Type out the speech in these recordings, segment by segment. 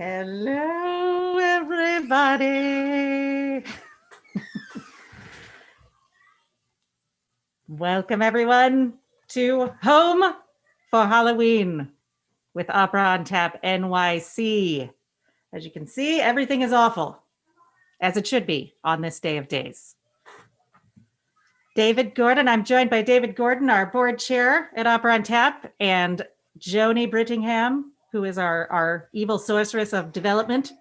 Hello, everybody. Welcome, everyone, to Home for Halloween with Opera on Tap NYC. As you can see, everything is awful, as it should be on this day of days. David Gordon, I'm joined by David Gordon, our board chair at Opera on Tap, and Joni Brittingham, who is our evil sorceress of development.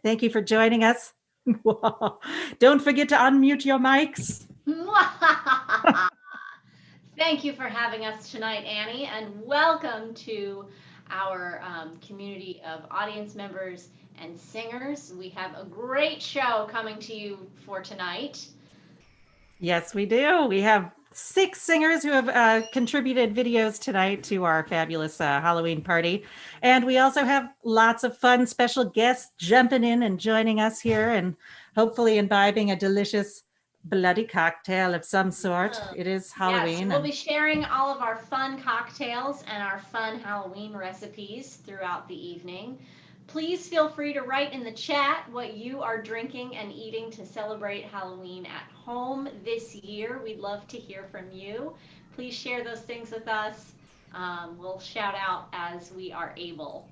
Thank you for joining us. Don't forget to unmute your mics. Thank you for having us tonight, Annie, and welcome to our community of audience members and singers. We have a great show coming to you for tonight. Yes, we do. We have 6 singers who have contributed videos tonight to our fabulous Halloween party. And we also have lots of fun special guests jumping in and joining us here and hopefully imbibing a delicious bloody cocktail of some sort. It is Halloween. Yes, we'll be sharing all of our fun cocktails and our fun Halloween recipes throughout the evening. Please feel free to write in the chat what you are drinking and eating to celebrate Halloween at home this year. We'd love to hear from you. Please share those things with us. We'll shout out as we are able.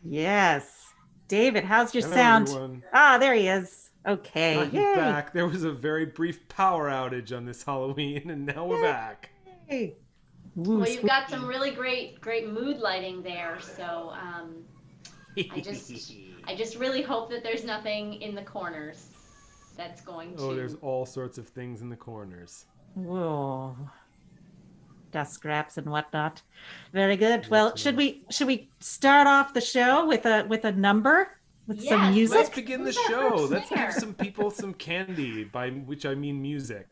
Yes. David, how's your sound? Everyone. There he is. Okay. I'm back. There was a very brief power outage on this Halloween, and now we're back. Hey. Well, you've got some really great mood lighting there, so I just really hope that there's nothing in the corners that's going to. Oh, there's all sorts of things in the corners. Whoa. Dust scraps and whatnot. Very good. Well, should we start off the show with a number? With some music? Let's begin the show. Let's give some people some candy, by which I mean music.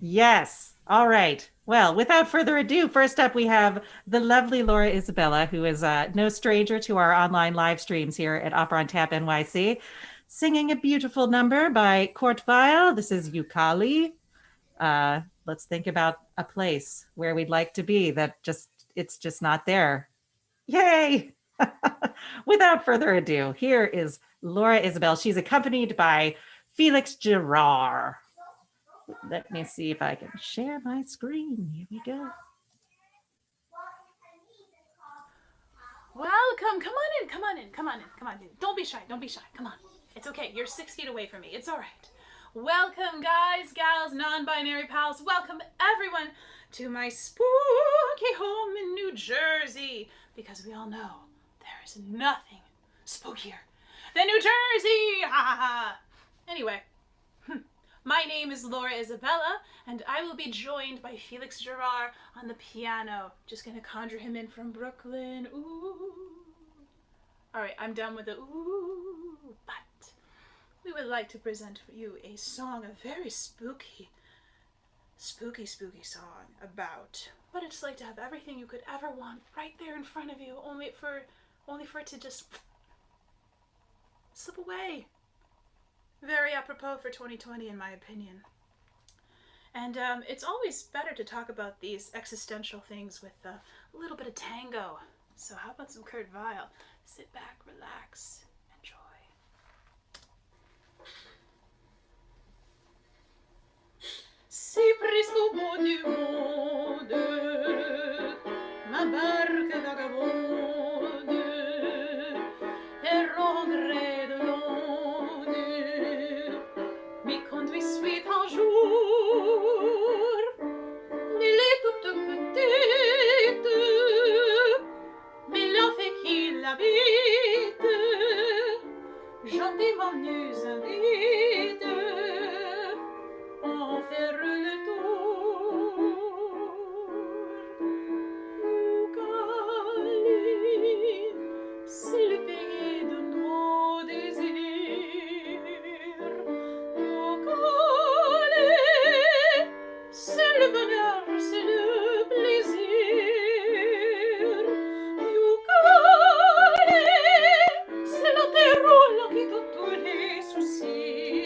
Yes. All right. Well, without further ado, first up we have the lovely Laura Isabella, who is no stranger to our online live streams here at Opera on Tap NYC, singing a beautiful number by Kurt Weill. This is Ukulele. Let's think about a place where we'd like to be it's just not there. Yay! Without further ado, here is Laura Isabel. She's accompanied by Felix Gerard. Let me see if I can share my screen. Here we go. Welcome. Come on in. Don't be shy. Come on. It's okay. You're 6 feet away from me. It's all right. Welcome, guys, gals, non-binary pals. Welcome, everyone, to my spooky home in New Jersey. Because we all know there is nothing spookier than New Jersey. Anyway, my name is Laura Isabella, and I will be joined by Felix Gerard on the piano. Just gonna conjure him in from Brooklyn. Ooh. All right, I'm done with the ooh, but we would like to present for you a song, a very spooky song about what it's like to have everything you could ever want right there in front of you, only for it to just slip away. Very apropos for 2020, in my opinion. And it's always better to talk about these existential things with a little bit of tango. So how about some Kurt Weill? Sit back, relax, enjoy. Si presto bout du monde, ma barque vagabonde errandrait de l'onde, m'y conduit suite un jour. Elle est toute petite, mais la fait qu'il l'habite, gentiment nous invite. On faire le tour. Ukulele, c'est le pays de nos désirs. Ukulele, c'est le bonheur, c'est le plaisir. Ukulele, c'est la terre qui quitte tous les soucis.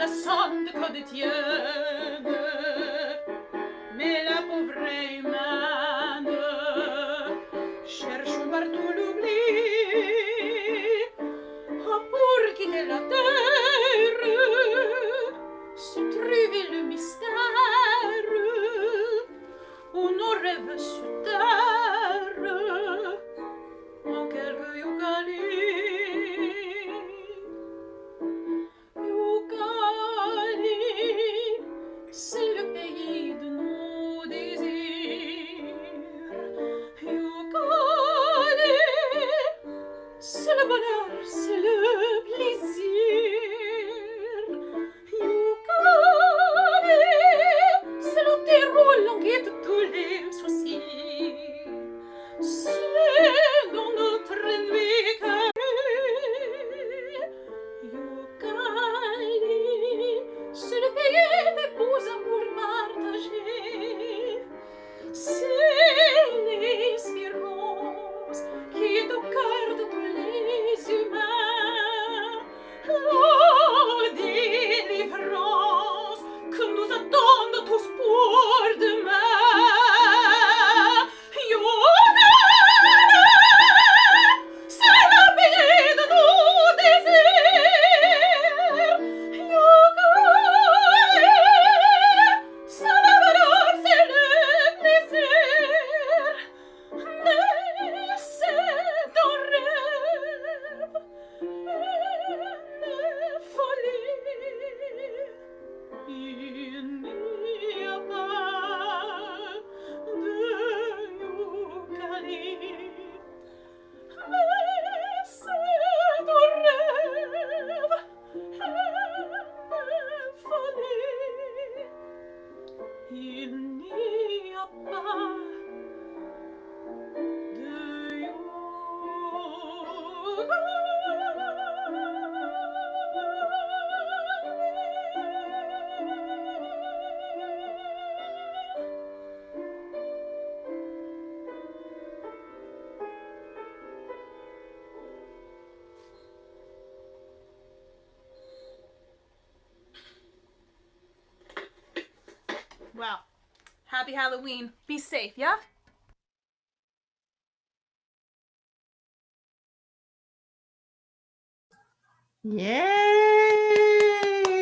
la sonde qu'on détienne. Mais la pauvre humaine, cherchons partout l'oubli. Oh, pour quitter la terre, se trouver le mystère où nos rêves se terrent en quelques Youkali. Youkali, c'est le pays de nos désirs. Youkali, c'est le bonheur, c'est le plaisir. Youkali, c'est le terreau langué de tous les soucis. C'est dans notre nuit carrée. Youkali, c'est le pays des beaux amours partagés. C'est l'espérance qui est au cœur de tous les humains. La délivrance que nous attendent tous pour demain. Youkali, c'est le pays de nos désirs. Youkali, c'est le bonheur, c'est le plaisir. Mais c'est un rêve, une folie. Il n'y a pas de Youkali. Mais c'est un rêve, une folie. Il n'y a pas de Well, happy Halloween. Be safe, yeah? Yay!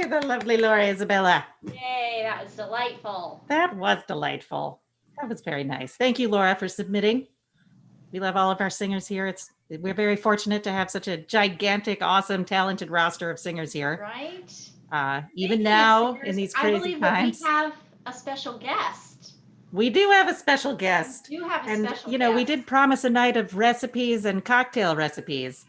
The lovely Laura Isabella. Yay, that was delightful. That was delightful. That was very nice. Thank you, Laura, for submitting. We love all of our singers here. We're very fortunate to have such a gigantic, awesome, talented roster of singers here. Right? Even Speaking now, of singers, in these I crazy believe times, that we have a special guest. we do have a special guest. We do have a And, special you know, we guest. did promise a night of recipes and cocktail recipes.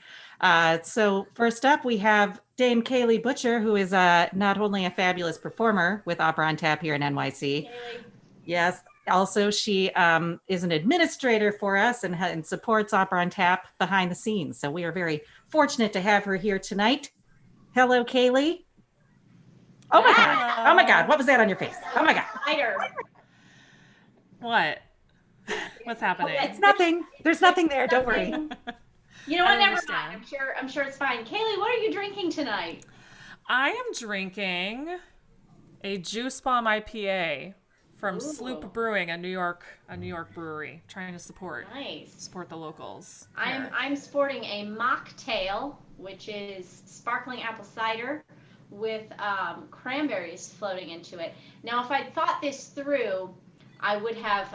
So first up, we have Dame Kaylee Butcher, who is not only a fabulous performer with Opera on Tap here in NYC. Kaylee. Yes. Also, she is an administrator for us and supports Opera on Tap behind the scenes. So we are very fortunate to have her here tonight. Hello, Kaylee. Oh my God. Oh my God. What was that on your face? Oh my God. Spider. What? What's happening? It's nothing. There's nothing there. Don't worry. You know what? I Never understand. mind. I'm sure it's fine. Kaylee, what are you drinking tonight? I am drinking a Juice Bomb IPA from Sloop Brewing, a New York brewery. Trying to support Nice. the locals. here. I'm sporting a mocktail, which is sparkling apple cider with cranberries floating into it. Now, if I'd thought this through, I would have,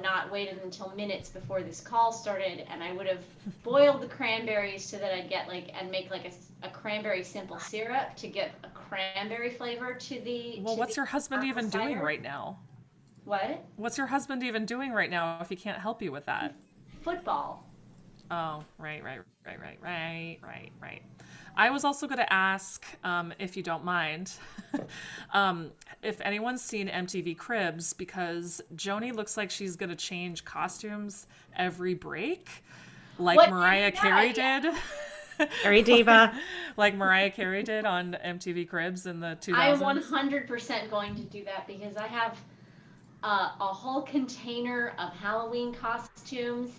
not waited until minutes before this call started, and I would have boiled the cranberries so that I'd get and make a cranberry simple syrup to get a cranberry flavor to the. Well, what's your husband even doing right now? What? What's your husband even doing right now if he can't help you with that? Football. Oh, right. I was also going to ask, if you don't mind, if anyone's seen MTV Cribs, because Joni looks like she's going to change costumes every break, like Mariah Carey did. Very diva. Like Mariah Carey did on MTV Cribs in the 2000s. I am 100% going to do that because I have a whole container of Halloween costumes,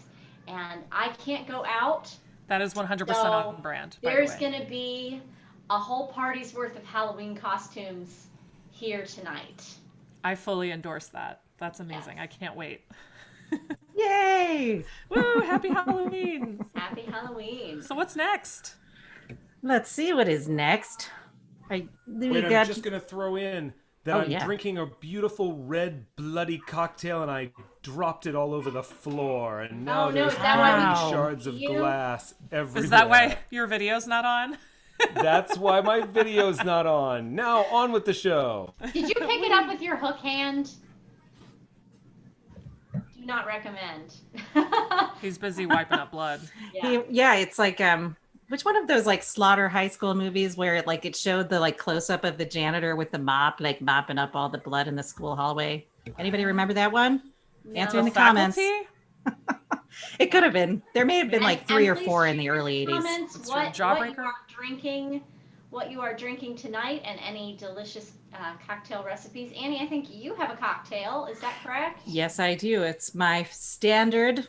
and I can't go out. That is 100% So on brand. There's going to be a whole party's worth of Halloween costumes here tonight. I fully endorse that. That's amazing. Yes. I can't wait. Yay! Woo! Happy Halloween! Happy Halloween. So what's next? Let's see what is next. Wait, I'm just gonna throw in that I'm drinking a beautiful red bloody cocktail and I dropped it all over the floor and now there's bloody shards of glass everywhere. Is that why your video's not on? That's why my video's not on. Now on with the show. Did you pick it up with your hook hand? Do not recommend. He's busy wiping up blood. Yeah, it's like which one of those like Slaughter High School movies where it showed the like close up of the janitor with the mop, like mopping up all the blood in the school hallway? Anybody remember that one? No. Answer in the comments. It could have been. There may have been like 3 or 4 in the early 80s. Comments what you are drinking tonight and any delicious cocktail recipes. Annie, I think you have a cocktail. Is that correct? Yes, I do. It's my standard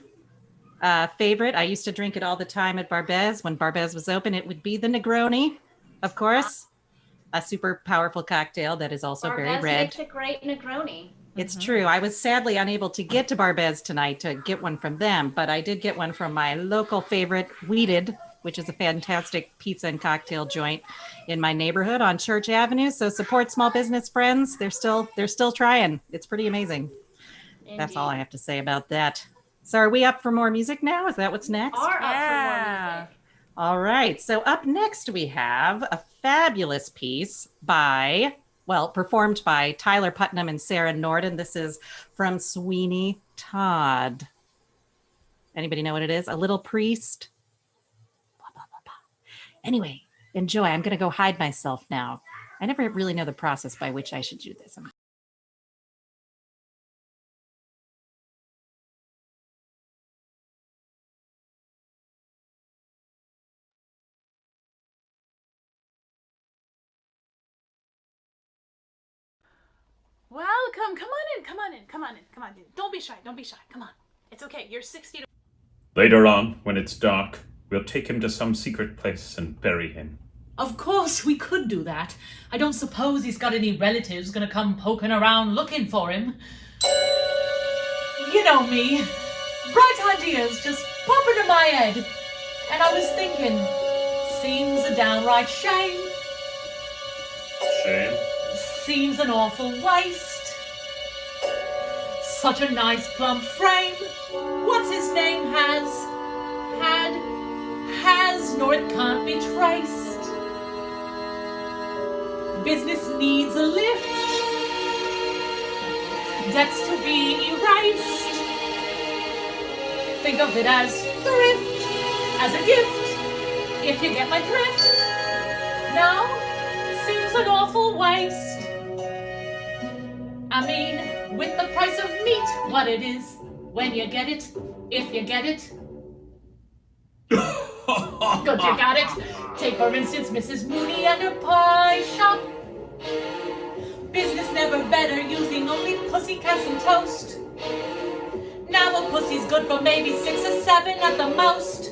favorite. I used to drink it all the time at Barbez. When Barbez was open, it would be the Negroni, of course. A super powerful cocktail that is also very red. Barbez makes a great Negroni. It's true. I was sadly unable to get to Barbez tonight to get one from them, but I did get one from my local favorite, Weeded, which is a fantastic pizza and cocktail joint in my neighborhood on Church Avenue. So support small business friends. They're still trying. It's pretty amazing. Indeed. That's all I have to say about that. So are we up for more music now? Is that what's next? Are up for more music. All right. So up next we have a fabulous piece performed by Tyler Putnam and Sarah Norden. This is from Sweeney Todd. Anybody know what it is? A Little Priest? Blah, blah, blah, blah. Anyway, enjoy. I'm going to go hide myself now. I never really know the process by which I should do this. Welcome. Come on in. Come on in. Come on in. Come on in. Don't be shy. Don't be shy. Come on. It's okay. You're 6 feet away. Later on, when it's dark, we'll take him to some secret place and bury him. Of course we could do that. I don't suppose he's got any relatives gonna come poking around looking for him. You know me. Bright ideas just pop into my head. And I was thinking, seems a downright shame. Shame? Seems an awful waste. Such a nice plump frame. What's his name has, nor it can't be traced. Business needs a lift. Debts to be erased. Think of it as thrift, as a gift, if you get my drift. Now, seems an awful waste. I mean, with the price of meat, what it is, when you get it, if you get it. Good, you got it. Take for instance Mrs. Mooney and her pie shop. Business never better, using only pussycats and toast. Now a pussy's good for maybe 6 or 7 at the most.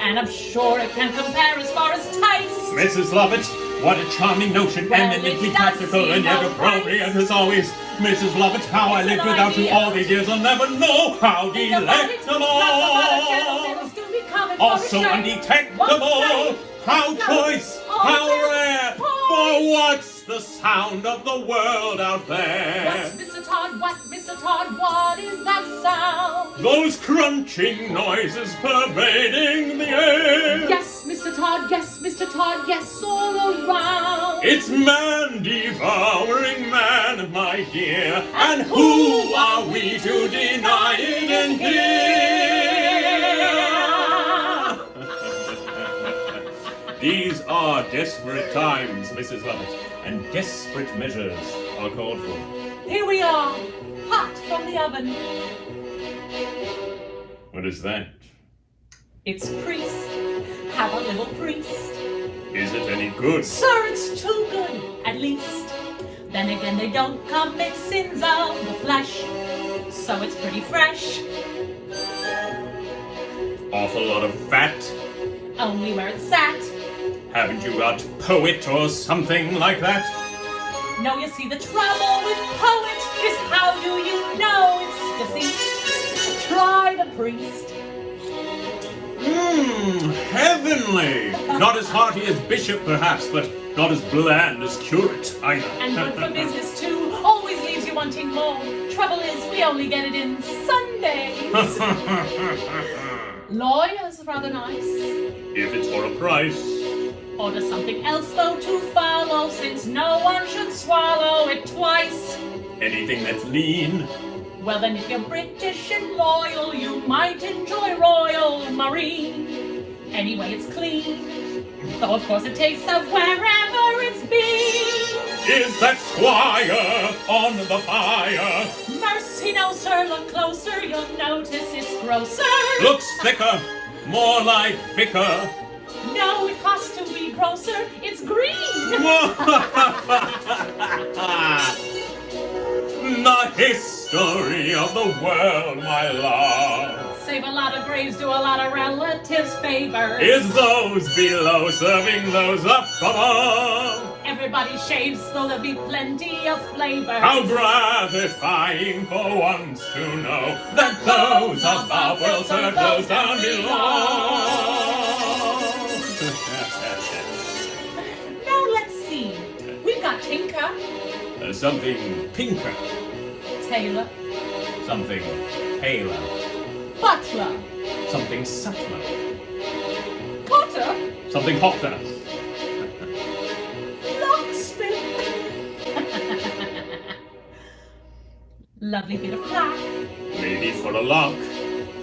And I'm sure it can compare as far as taste. Mrs. Lovett, what a charming notion, Well, eminently it does practical seem and yet alright. appropriate as always. Mrs. Lovett, how I It's lived an without you idea. all these years, I'll never know how Think about it. delectable. Lots of other gentlemen still be coming for Also a shave. undetectable, One how No. choice, Oh, how no. rare, for what's the sound of the world out there? What, Mr. Todd, what is that sound? Those crunching noises pervading the air. Yes, Mr. Todd, yes, all around. It's man devouring man, my dear, and who are we to deny it in here? These are desperate times, Mrs. Lovett, and desperate measures are called for. Here we are, hot from the oven. What is that? It's priest, have a little priest. Is it any good? Sir, it's too good, at least. Then again, they don't commit sins of the flesh, so it's pretty fresh. Awful lot of fat. Only where it's sat. Haven't you got poet or something like that? No, you see, the trouble with poet is how do you know it's deceit? Try the priest. Heavenly! Not as hearty as bishop, perhaps, but not as bland as curate, either. And good for business, too. Always leaves you wanting more. Trouble is, we only get it in Sundays. Lawyers are rather nice. If it's for a price. Order something else, though, to follow, since no one should swallow it twice. Anything that's lean. Well, then, if you're British and loyal, you might enjoy Royal Marine. Anyway, it's clean, though of course it tastes of wherever it's been. Is that squire on the fire? Mercy, no, sir, look closer, you'll notice it's grosser. Looks thicker, more like vicar. No, it costs to be grosser, it's green. The history of the world, my love. Save a lot of graves, do a lot of relatives favors. Is those below serving those up above? Everybody shaves, so there'll be plenty of flavor. How gratifying for once to know that those above will serve those down below. Now let's see. We've got Tinker. Something pinker. Tailor. Something paler. Butler. Something subtler. Potter. Something hotter. Locksmith. Lovely bit of black. Maybe for a lock.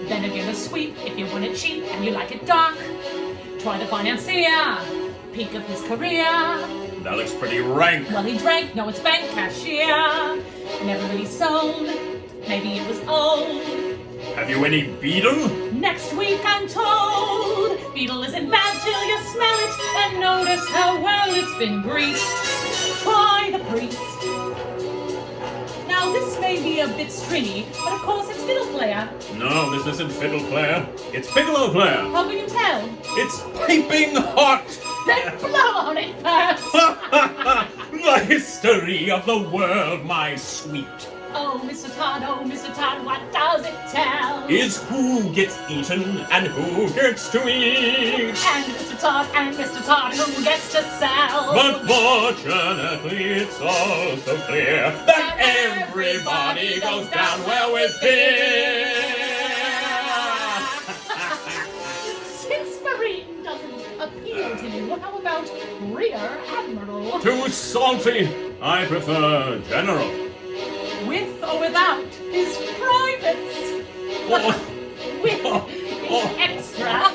Then again a sweep if you want it cheap and you like it dark. Try the financier. Peak of his career. That looks pretty rank. Well, he drank, no, it's bank cashier. Never really sold. Maybe it was old. Have you any beetle? Next week, I'm told. Beetle isn't bad till you smell it and notice how well it's been greased. Try the priest. Now, this may be a bit stringy, but of course it's fiddle player. No, this isn't fiddle player. It's piccolo player. How can you tell? It's piping hot. Then blow on it first. The history of the world, my sweet. Oh, Mr. Todd, what does it tell? Is who gets eaten and who gets to eat. And Mr. Todd, who gets to sell. But fortunately, it's all so clear that everybody goes down well with fear. Since Marine doesn't appeal to you, how about Rear Admiral? Too salty. I prefer general. With or without his privates. With his extra.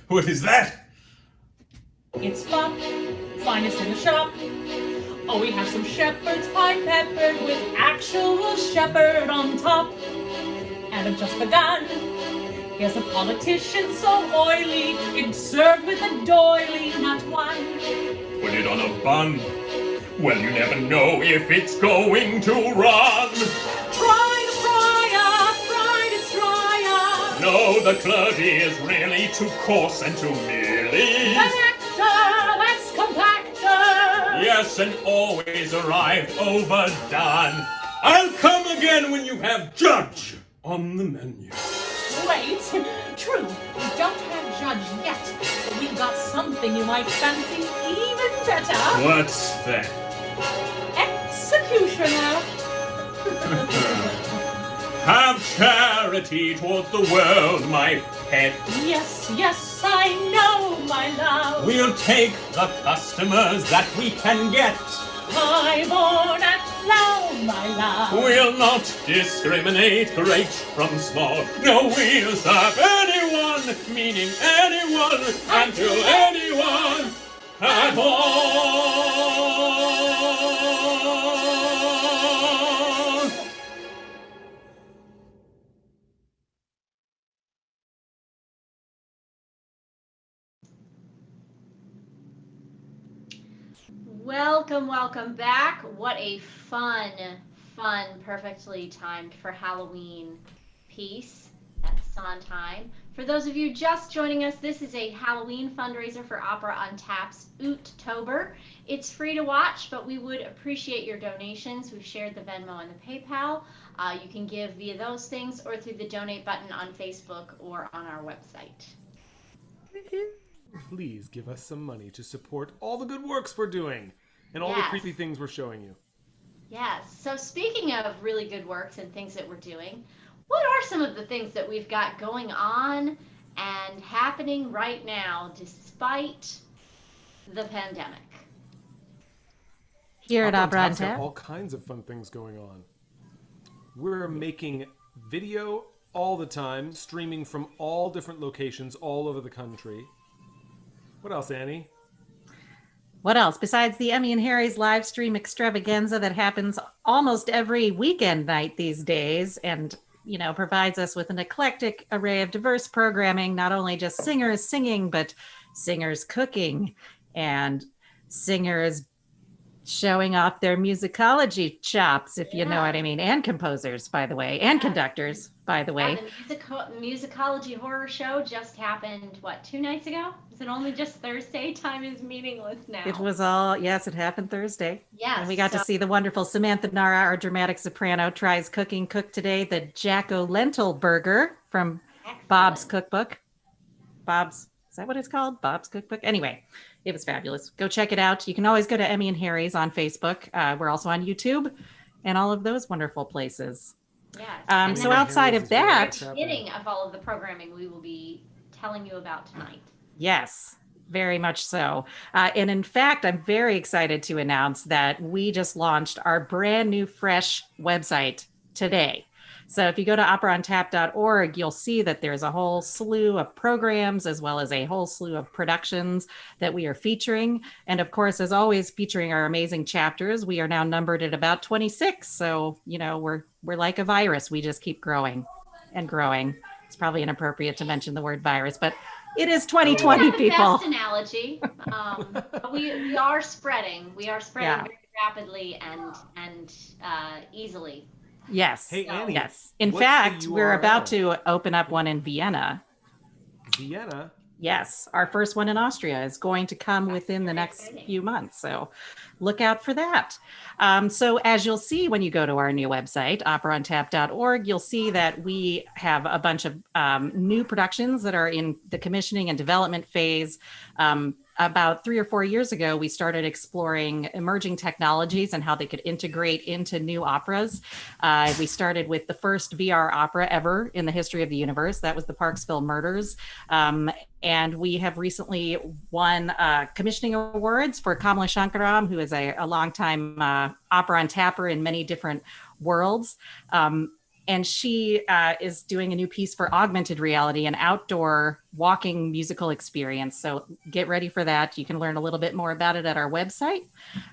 What is that? It's fop, finest in the shop. Oh, we have some shepherd's pie peppered with actual shepherd on top. And I've just begun. Here's a politician so oily, it's served with a doily, not one. Put it on a bun. Well, you never know if it's going to run. Try the fryer, fried it's drier. No, the clergy is really too coarse and too merely. An actor that's compactor. Yes, and always arrived overdone. I'll come again when you have judge on the menu. Wait, true, we don't have judge yet, but we've got something you might fancy even better. What's that? Executioner. Have charity towards the world, my pet. Yes, I know, my love. We'll take the customers that we can get. High-born and low, my love. We'll not discriminate great from small. No, we'll serve anyone, meaning anyone, until anyone at all. Welcome back. What a fun, perfectly timed for Halloween piece at Sondheim For those of you just joining us, this is a Halloween fundraiser for Opera on Tap's OOT-tober. It's free to watch, but we would appreciate your donations. We've shared the Venmo and the PayPal. You can give via those things or through the donate button on Facebook or on our website. Please give us some money to support all the good works we're doing and all the creepy things we're showing you. Yes. So speaking of really good works and things that we're doing, what are some of the things that we've got going on and happening right now despite the pandemic? Here at Opera on Tap, Tap, all kinds of fun things going on. We're making video all the time, streaming from all different locations all over the country. What else, Annie? What else? Besides the Emmy and Harry's live stream extravaganza that happens almost every weekend night these days, and provides us with an eclectic array of diverse programming, not only just singers singing, but singers cooking and singers showing off their musicology chops, if you know what I mean, and composers, by the way, and conductors, by the way. The musicology horror show just happened, 2 nights ago? Is it only just Thursday? Time is meaningless now. It was all, yes, it happened Thursday. Yes. And we got to see the wonderful Samantha Nara, our dramatic soprano, tries cook today the Jacko lentil burger from Bob's Cookbook. Is that what it's called? Bob's Cookbook? Anyway, it was fabulous. Go check it out. You can always go to Emmy and Harry's on Facebook. We're also on YouTube and all of those wonderful places. Yes. So outside of that, beginning of all of the programming we will be telling you about tonight. Yes, very much so. And in fact, I'm very excited to announce that we just launched our brand new fresh website today. So if you go to operaontap.org, you'll see that there's a whole slew of programs as well as a whole slew of productions that we are featuring. And of course, as always, featuring our amazing chapters. We are now numbered at about 26. So, we're like a virus. We just keep growing and growing. It's probably inappropriate to mention the word virus, but it is 2020, people. Best analogy. But we are spreading. We are spreading very rapidly and easily. Yes. Hey, Annie. Yes. In fact, we're about to open up one in Vienna. Vienna? Yes. Our first one in Austria is going to come within the next few months. So look out for that. So as you'll see when you go to our new website, operaontap.org, you'll see that we have a bunch of new productions that are in the commissioning and development phase. About 3 or 4 years ago, we started exploring emerging technologies and how they could integrate into new operas. We started with the first VR opera ever in the history of the universe. That was the Parksville Murders. And we have recently won commissioning awards for Kamala Shankaram, who is a longtime opera on tapper in many different worlds. And she is doing a new piece for augmented reality, an outdoor walking musical experience. So get ready for that. You can learn a little bit more about it at our website.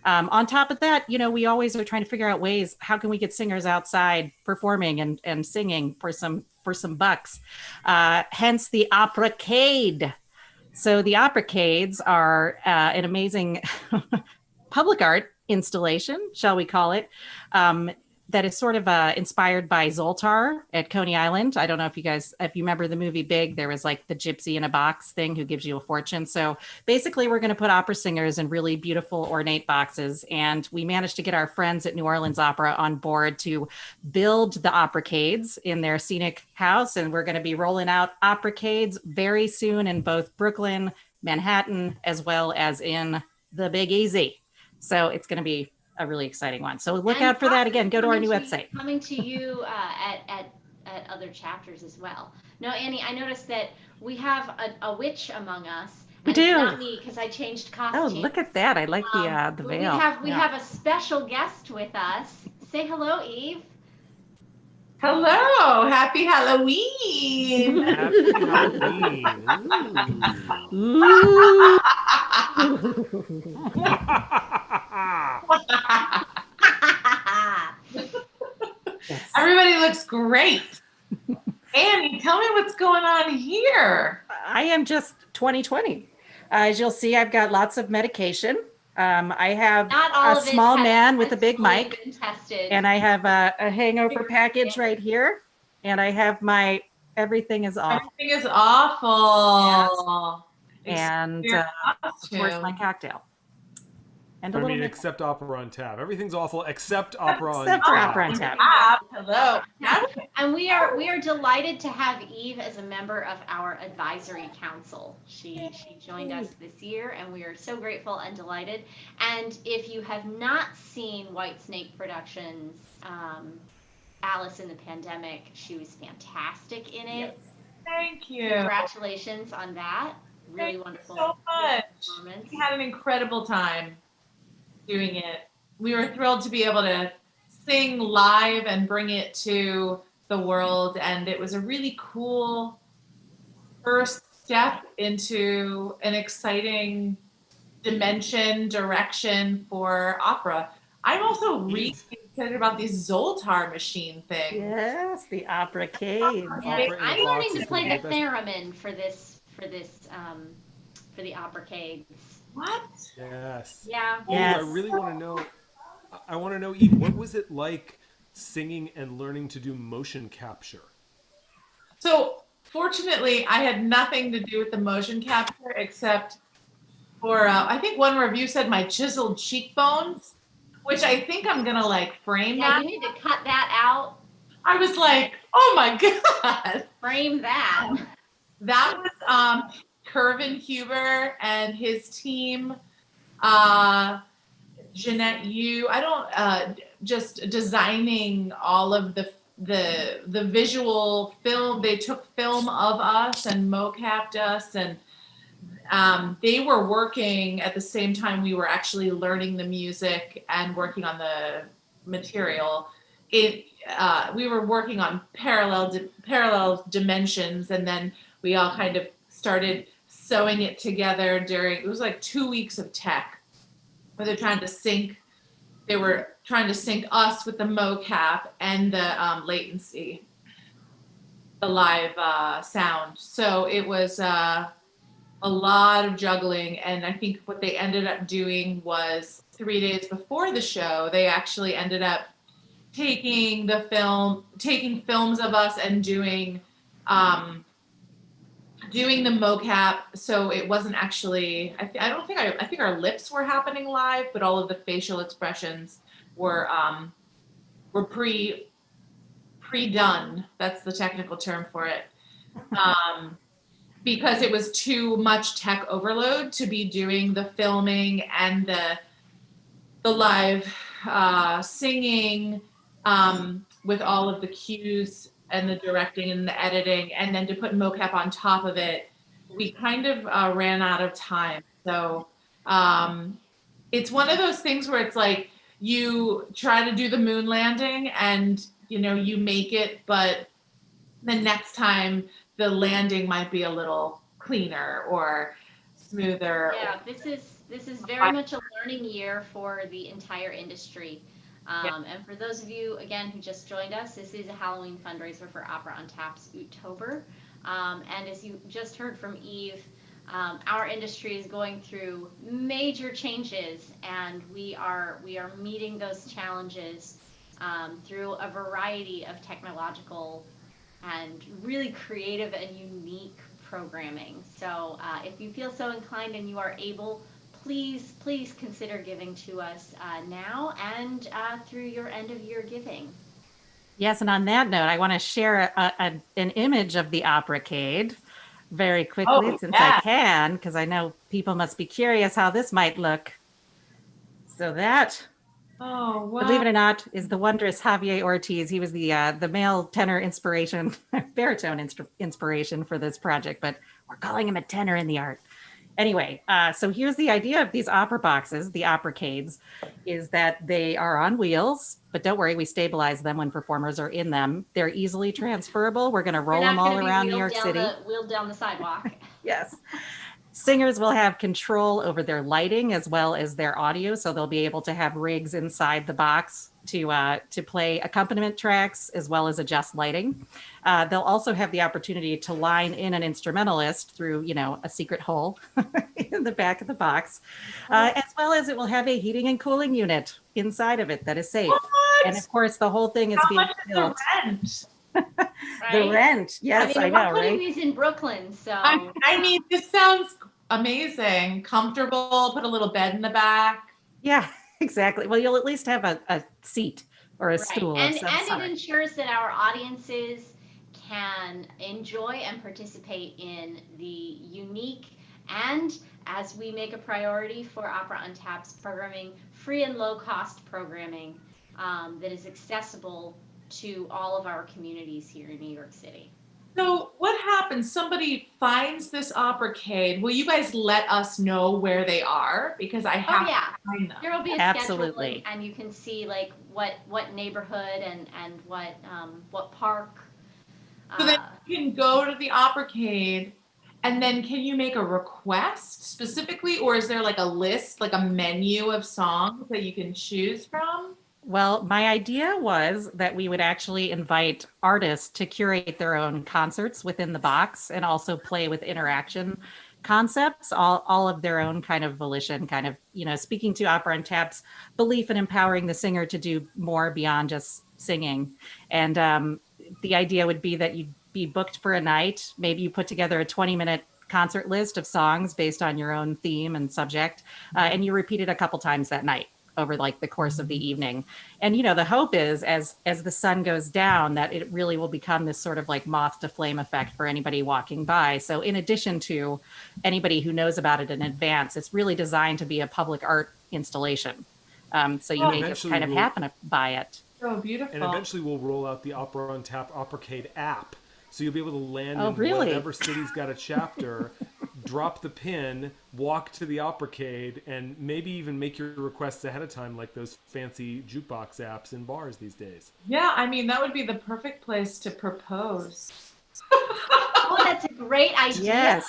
On top of that, we always are trying to figure out ways, how can we get singers outside performing and singing for some bucks? Hence the Operacade. So the Operacades are an amazing public art installation, shall we call it, that is sort of inspired by Zoltar at Coney Island. I don't know if you remember the movie Big, there was like the gypsy in a box thing who gives you a fortune. So basically we're going to put opera singers in really beautiful ornate boxes. And we managed to get our friends at New Orleans Opera on board to build the Operacades in their scenic house. And we're going to be rolling out Operacades very soon in both Brooklyn, Manhattan, as well as in the Big Easy. So it's going to be a really exciting one. So look out for that. Again, go to our new website. Coming to you at other chapters as well. No, Annie, I noticed that we have a witch among us. We do. It's not me because I changed costumes. Oh, look at that. I like the veil. We have a special guest with us. Say hello, Eve. Hello, happy Halloween. Happy Halloween. Everybody looks great. Annie, tell me what's going on here. I am just 2020. As you'll see, I've got lots of medication. I have a small man with a big mic, and I have a hangover package right here, and I have my Everything is awful. Everything is awful. Yes. And of course, my cocktail. And a little except Opera on Tap. Everything's awful except Opera on Tap. Opera on Tap. Hello. And we are delighted to have Eve as a member of our advisory council. She joined us this year, and we are so grateful and delighted. And if you have not seen White Snake Productions, Alice in the Pandemic, she was fantastic in it. Yes. Thank you. Congratulations on that. Really wonderful. So much. We had an incredible time doing it. We were thrilled to be able to sing live and bring it to the world, and it was a really cool first step into an exciting direction for opera. I'm also really excited about this Zoltar machine thing. Yes, the Operacade. I'm learning to play the theremin for the Operacades. What? Yes. Yeah. Yes. I really want to know. I want to know, Eve, what was it like singing and learning to do motion capture? So fortunately, I had nothing to do with the motion capture except for I think one review said my chiseled cheekbones, which I think I'm gonna like frame that. You need to cut that out. I was like, oh my god, frame that. That was Kervin Huber and his team. Jeanette Yu, just designing all of the visual film. They took film of us and mocapped us, and they were working at the same time we were actually learning the music and working on the material. We were working on parallel dimensions, and then we all kind of started sewing it together it was like 2 weeks of tech. Where they were trying to sync us with the mocap and the latency, the live sound. So it was a lot of juggling. And I think what they ended up doing was 3 days before the show, they actually ended up taking films of us and doing the mocap, so it wasn't actually. I think our lips were happening live, but all of the facial expressions were pre-done. That's the technical term for it, because it was too much tech overload to be doing the filming and the live singing with all of the cues and the directing and the editing, and then to put mocap on top of it, we kind of ran out of time. So it's one of those things where it's like you try to do the moon landing and you make it, but the next time the landing might be a little cleaner or smoother. Yeah, this is very much a learning year for the entire industry. And for those of you, again, who just joined us, this is a Halloween fundraiser for Opera on Tap's October. And as you just heard from Eve, our industry is going through major changes, and we are meeting those challenges through a variety of technological and really creative and unique programming. So if you feel so inclined and you are able, please consider giving to us now and through your end of year giving. Yes, and on that note, I want to share an image of the Operacade very quickly I can, because I know people must be curious how this might look. So that, believe it or not, is the wondrous Javier Ortiz. He was the male tenor baritone inspiration for this project, but we're calling him a tenor in the art. Anyway, so here's the idea of these opera boxes, the Operacades, is that they are on wheels, but don't worry, we stabilize them when performers are in them. They're easily transferable. We're going to roll them all around New York City. Wheeled down the sidewalk. Yes. Singers will have control over their lighting as well as their audio, so they'll be able to have rigs inside the box to play accompaniment tracks as well as adjust lighting. They'll also have the opportunity to line in an instrumentalist through, a secret hole in the back of the box, as well as it will have a heating and cooling unit inside of it that is safe. What? And of course, the whole thing is being built. The Rent. Yes, I know, we're putting right? these in Brooklyn, so. I mean, this sounds amazing. Comfortable, put a little bed in the back. Yeah, exactly. Well, you'll at least have a seat or a Right. stool of And some it sort. ensures that our audiences can enjoy and participate in the unique and, as we make a priority for Opera Untapped's programming, free and low cost programming that is accessible to all of our communities here in New York City. So what happens? Somebody finds this operacade. Will you guys let us know where they are? Because I have to find them. There will be a Absolutely. schedule, and you can see like what neighborhood and what park. So then you can go to the Oppercade, and then can you make a request specifically, or is there like a list, like a menu of songs that you can choose from? Well, my idea was that we would actually invite artists to curate their own concerts within the box and also play with interaction concepts, all of their own kind of volition, kind of, speaking to Opera Untapped's belief in empowering the singer to do more beyond just singing. And the idea would be that you'd be booked for a night. Maybe you put together a 20-minute concert list of songs based on your own theme and subject, and you repeat it a couple times that night over like the course of the evening. And the hope is as the sun goes down that it really will become this sort of like moth to flame effect for anybody walking by. So in addition to anybody who knows about it in advance, it's really designed to be a public art installation. So you make it kind of happen to buy it. Oh, beautiful. And eventually we'll roll out the Opera on Tap Oppercade app. So you'll be able to land in really? whatever city's got a chapter, drop the pin, walk to the Oppercade, and maybe even make your requests ahead of time like those fancy jukebox apps in bars these days. Yeah, I mean, that would be the perfect place to propose. Oh, that's a great idea. Yes.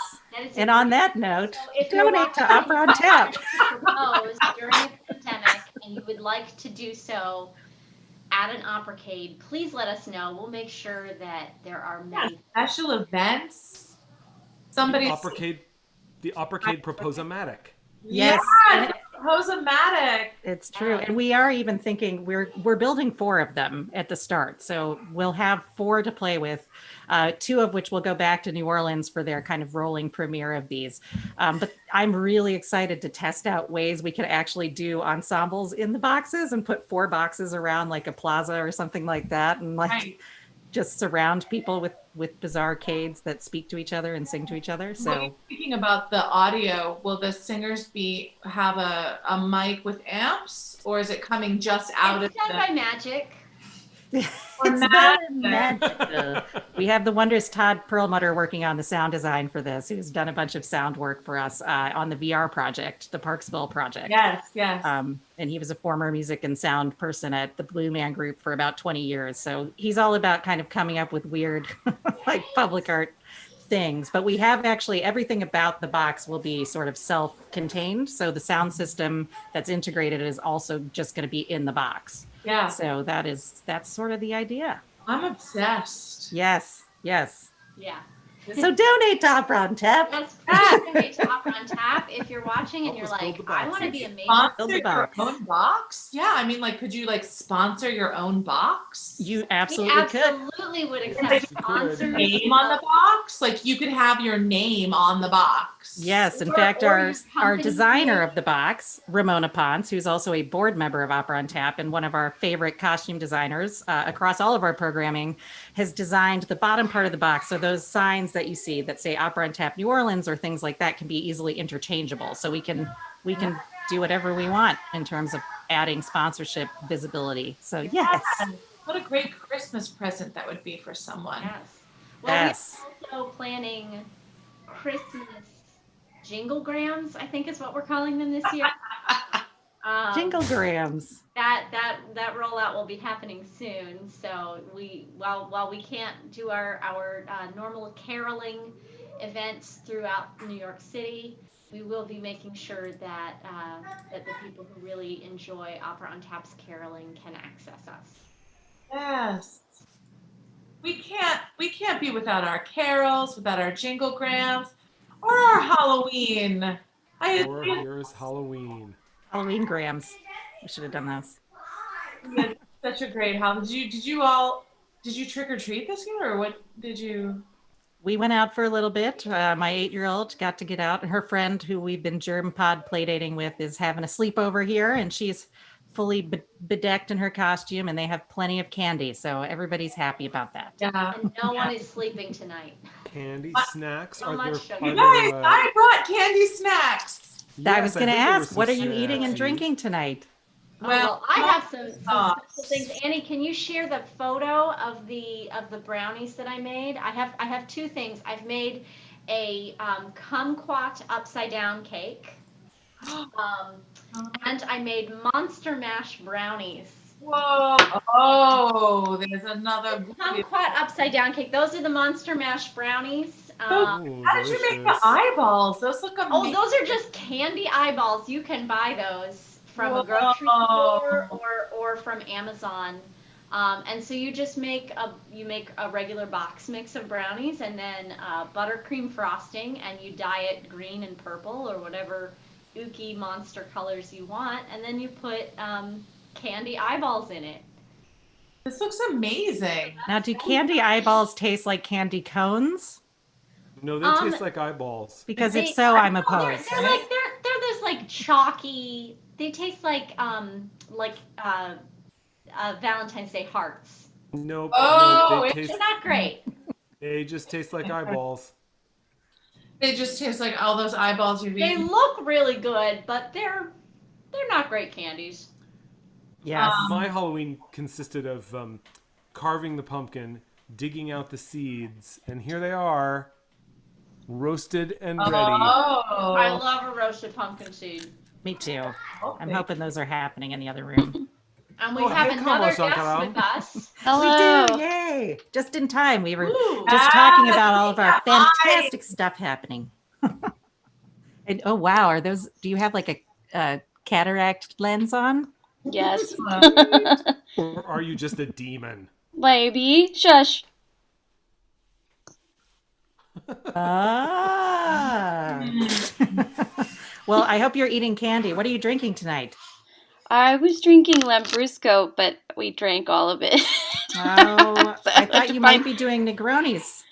And on that note, So if donate to Opera on Tap. Propose during the pandemic and you would like to do so at an Oppercade, please let us know. We'll make sure that there are many special events. Somebody the Oppercade Proposomatic. Yes. Proposomatic. It's true. And we are even thinking we're building 4 of them at the start. So we'll have 4 to play with, 2 of which will go back to New Orleans for their kind of rolling premiere of these. But I'm really excited to test out ways we could actually do ensembles in the boxes and put 4 boxes around like a plaza or something like that. And like just surround people with bizarre cades that speak to each other and sing to each other. So speaking about the audio, will the singers have a mic with amps, or is it coming just out of done by magic? It's magic. We have the wondrous Todd Perlmutter working on the sound design for this, who's done a bunch of sound work for us on the VR project, the Parksville project. Yes. And he was a former music and sound person at the Blue Man Group for about 20 years. So he's all about kind of coming up with weird like public art things. But we have actually everything about the box will be sort of self-contained. So the sound system that's integrated is also just going to be in the box. Yeah. So that's sort of the idea. I'm obsessed. Yes. Yeah. So donate to Opera on Tap. That's donate to Opera on Tap. If you're watching and you're like, I want to be a major. Sponsor your own box? Yeah, I mean, like, could you like sponsor your own box? You absolutely could. Absolutely would accept sponsors. Name on the box? Like, you could have your name on the box. Yes, in fact, our designer of the box, Ramona Ponce, who's also a board member of Opera on Tap and one of our favorite costume designers across all of our programming, has designed the bottom part of the box. So those signs that you see that say Opera on Tap New Orleans or things like that can be easily interchangeable. So we can do whatever we want in terms of adding sponsorship visibility. So yes. What a great Christmas present that would be for someone. Yes. Well, we're also planning Christmas jinglegrams, I think is what we're calling them this year. Jinglegrams. That rollout will be happening soon. So while we can't do our normal caroling events throughout New York City, we will be making sure that that the people who really enjoy Opera on Tap's caroling can access us. Yes. We can't be without our carols, without our jinglegrams, or our Halloween. Here's Halloween. Halloween grams. We should have done those. Such a great Did Did you trick or treat this year, or what did you? We went out for a little bit. My 8-year-old got to get out, and her friend, who we've been germ pod play dating with, is having a sleepover here, and she's fully bedecked in her costume, and they have plenty of candy, so everybody's happy about that. Yeah. And no one is sleeping tonight. Candy, snacks. So much sugar. You guys, I brought candy snacks. I was going to ask, what are you eating and drinking tonight? Well, I have some special things. Annie, can you share the photo of the brownies that I made? I have two things. I've made a kumquat upside down cake, and I made Monster Mash brownies. Whoa! Oh, there's another kumquat upside down cake. Those are the Monster Mash brownies. How did you make the eyeballs? Those look amazing. Oh, those are just candy eyeballs. You can buy those from a grocery store or from Amazon. And so you just make a regular box mix of brownies, and then buttercream frosting, and you dye it green and purple or whatever ooky monster colors you want, and then you put candy eyeballs in it. This looks amazing. Now, do candy eyeballs taste like candy cones? No, they taste like eyeballs. Because if so, I'm opposed. They're like they're this like chalky. They taste like Valentine's Day hearts. Nope. Oh, They're not great. They just taste like eyeballs. They just taste like all those eyeballs you've They eaten. look really good, but they're not great candies. Yes. My Halloween consisted of carving the pumpkin, digging out the seeds, and here they are, roasted and ready. Oh. I love a roasted pumpkin seed. Me too. I'm hoping those are happening in the other room. And we have another guest with us. Hello. We do, yay! Just in time. We were just talking about all of our fantastic stuff happening. And oh wow, do you have like a cataract lens on? Yes. Or are you just a demon? Maybe. Shush. Ah. Well, I hope you're eating candy. What are you drinking tonight? I was drinking Lambrusco, but we drank all of it. Oh, I thought you might be doing Negronis.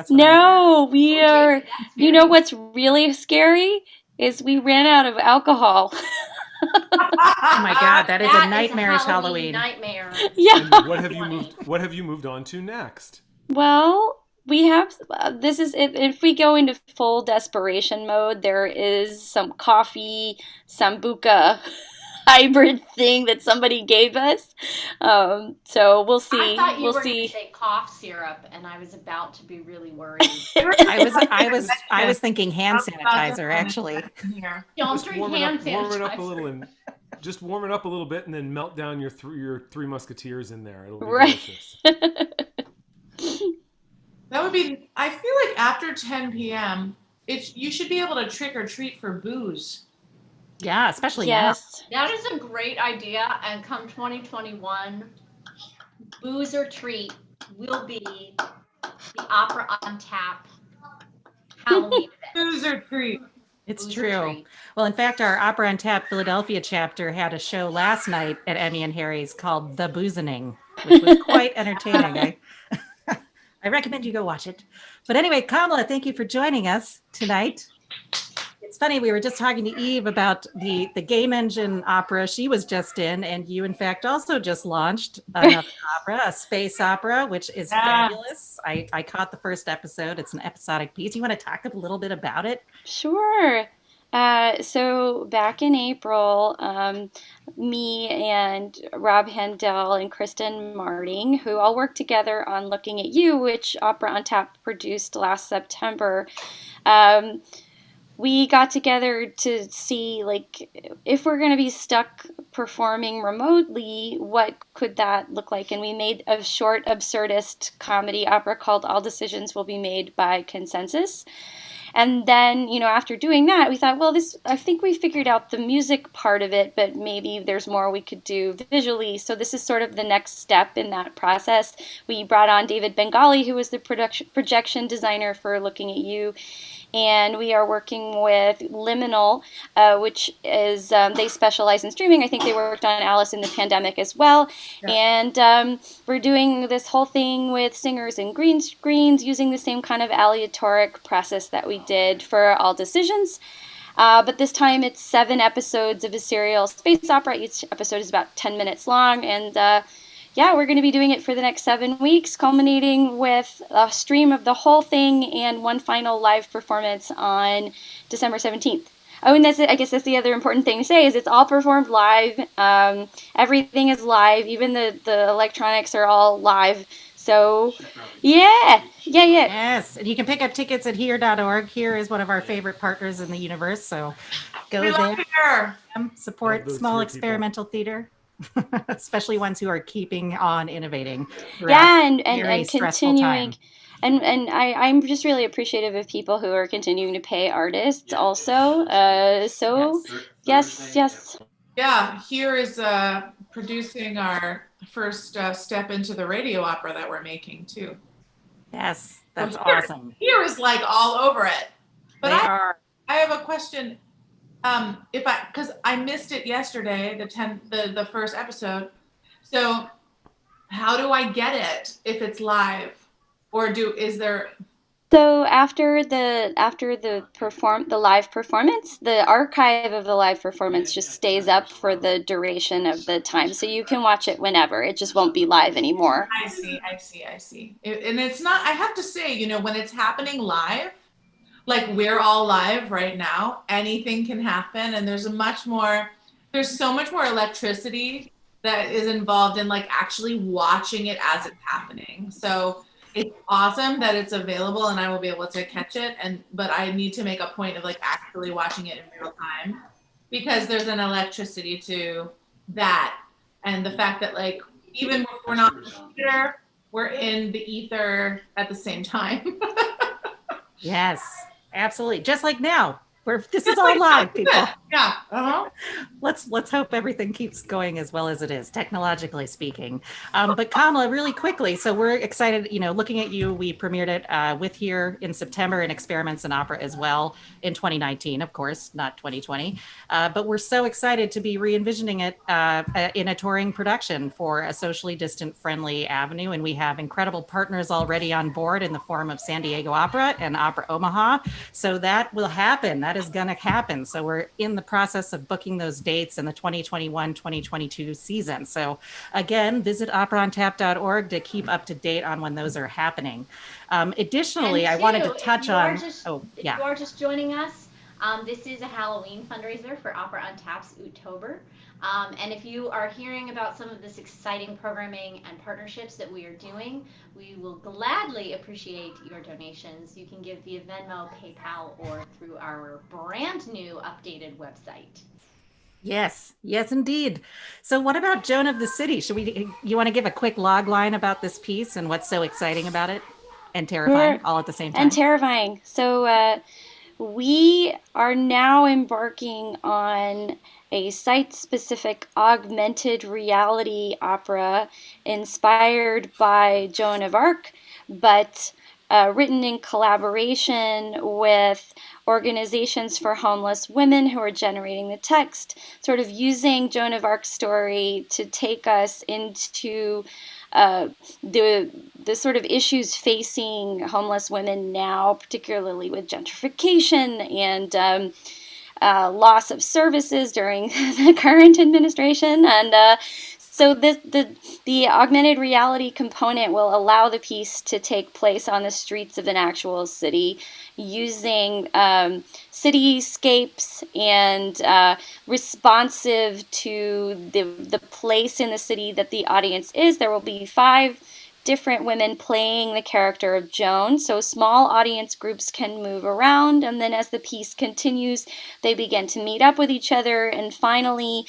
No, we are. You know what's really scary is we ran out of alcohol. Oh my God, that is a nightmarish Halloween. Nightmare. Yeah. And what have you moved on to next? Well, we have. This is if we go into full desperation mode, there is some coffee sambuca hybrid thing that somebody gave us. So we'll see. I thought you we'll were see. going to say cough syrup, and I was about to be really worried. I was thinking hand sanitizer actually. Don't drink hand sanitizer. Warm it up a little bit, and then melt down your three musketeers in there. It'll be Right. delicious. That would be. I feel like after 10 p.m., you should be able to trick or treat for booze. Yeah, especially Yes. That is a great idea. And come 2021, Booze or Treat will be the Opera on Tap Halloween event. Booze or treat. It's Booze or true. treat. Well, in fact, our Opera on Tap Philadelphia chapter had a show last night at Emmy and Harry's called The Boozening, which was quite entertaining. I recommend you go watch it. But anyway, Kamala, thank you for joining us tonight. It's funny, we were just talking to Eve about the Game Engine opera she was just in, and you, in fact, also just launched another opera, a space opera, which is fabulous. I caught the first episode. It's an episodic piece. You want to talk a little bit about it? Sure. So back in April, me and Rob Handel and Kristen Marting, who all worked together on Looking at You, which Opera on Tap produced last September, we got together to see, like, if we're going to be stuck performing remotely, what could that look like? And we made a short, absurdist comedy opera called All Decisions Will Be Made by Consensus. And then, after doing that, we thought, well, I think we figured out the music part of it, but maybe there's more we could do visually. So this is sort of the next step in that process. We brought on David Bengali, who was the projection designer for Looking at You. and we are working with Liminal, which is they specialize in streaming. I think they worked on Alice in the Pandemic as well. Yeah. And we're doing this whole thing with singers and green screens using the same kind of aleatoric process that we did for All Decisions. But this time it's 7 episodes of a serial space opera. Each episode is about 10 minutes long, and yeah, we're going to be doing it for the next 7 weeks, culminating with a stream of the whole thing and one final live performance on December 17th. Oh, and I guess that's the other important thing to say, is it's all performed live. Everything is live. Even the electronics are all live. So, yeah. Yes, and you can pick up tickets at here.org. Here is one of our favorite partners in the universe, so go there. Support small experimental theater. Especially ones who are keeping on innovating. Yeah, and continuing. And I'm just really appreciative of people who are continuing to pay artists also. So, yes. Yeah, here is producing our first step into the radio opera that we're making, too. Yes, that's awesome. Here is like all over it. But I have a question. Because I missed it yesterday, the first episode. So how do I get it if it's live, or is there? So after the live performance, the archive of the live performance just stays up for the duration of the time, so you can watch it whenever. It just won't be live anymore. I see. And it's not. I have to say, when it's happening live, like we're all live right now, anything can happen, and there's so much more electricity that is involved in like actually watching it as it's happening. So it's awesome that it's available and I will be able to catch it, but I need to make a point of like actually watching it in real time, because there's an electricity to that, and the fact that like even if we're not in the theater, we're in the ether at the same time. Yes. Absolutely. Just like now. This is all live, people. Yeah. Uh-huh. Let's hope everything keeps going as well as it is, technologically speaking. But Kamala, really quickly, so we're excited, looking at you. We premiered it with Here in September in Experiments in Opera as well in 2019, of course, not 2020. But we're so excited to be re-envisioning it in a touring production for a socially distant, friendly avenue. And we have incredible partners already on board in the form of San Diego Opera and Opera Omaha. So that will happen. That is going to happen. So we're in the process of booking those dates in the 2021-2022 season. So again, visit operaontap.org to keep up to date on when those are happening. Additionally, I wanted to touch on... If you are just joining us, this is a Halloween fundraiser for Opera on Tap's Oottober. And if you are hearing about some of this exciting programming and partnerships that we are doing, we will gladly appreciate your donations. You can give via Venmo, PayPal, or through our brand new updated website. Yes, indeed. So what about Joan of the City? You want to give a quick log line about this piece and what's so exciting about it and terrifying all at the same time? And terrifying. So we are now embarking on a site-specific augmented reality opera inspired by Joan of Arc, but written in collaboration with organizations for homeless women who are generating the text, sort of using Joan of Arc's story to take us into the sort of issues facing homeless women now, particularly with gentrification and loss of services during the current administration. And so the augmented reality component will allow the piece to take place on the streets of an actual city, using cityscapes and responsive to the place in the city that the audience is. There will be 5 different women playing the character of Joan, so small audience groups can move around, and then as the piece continues, they begin to meet up with each other, and finally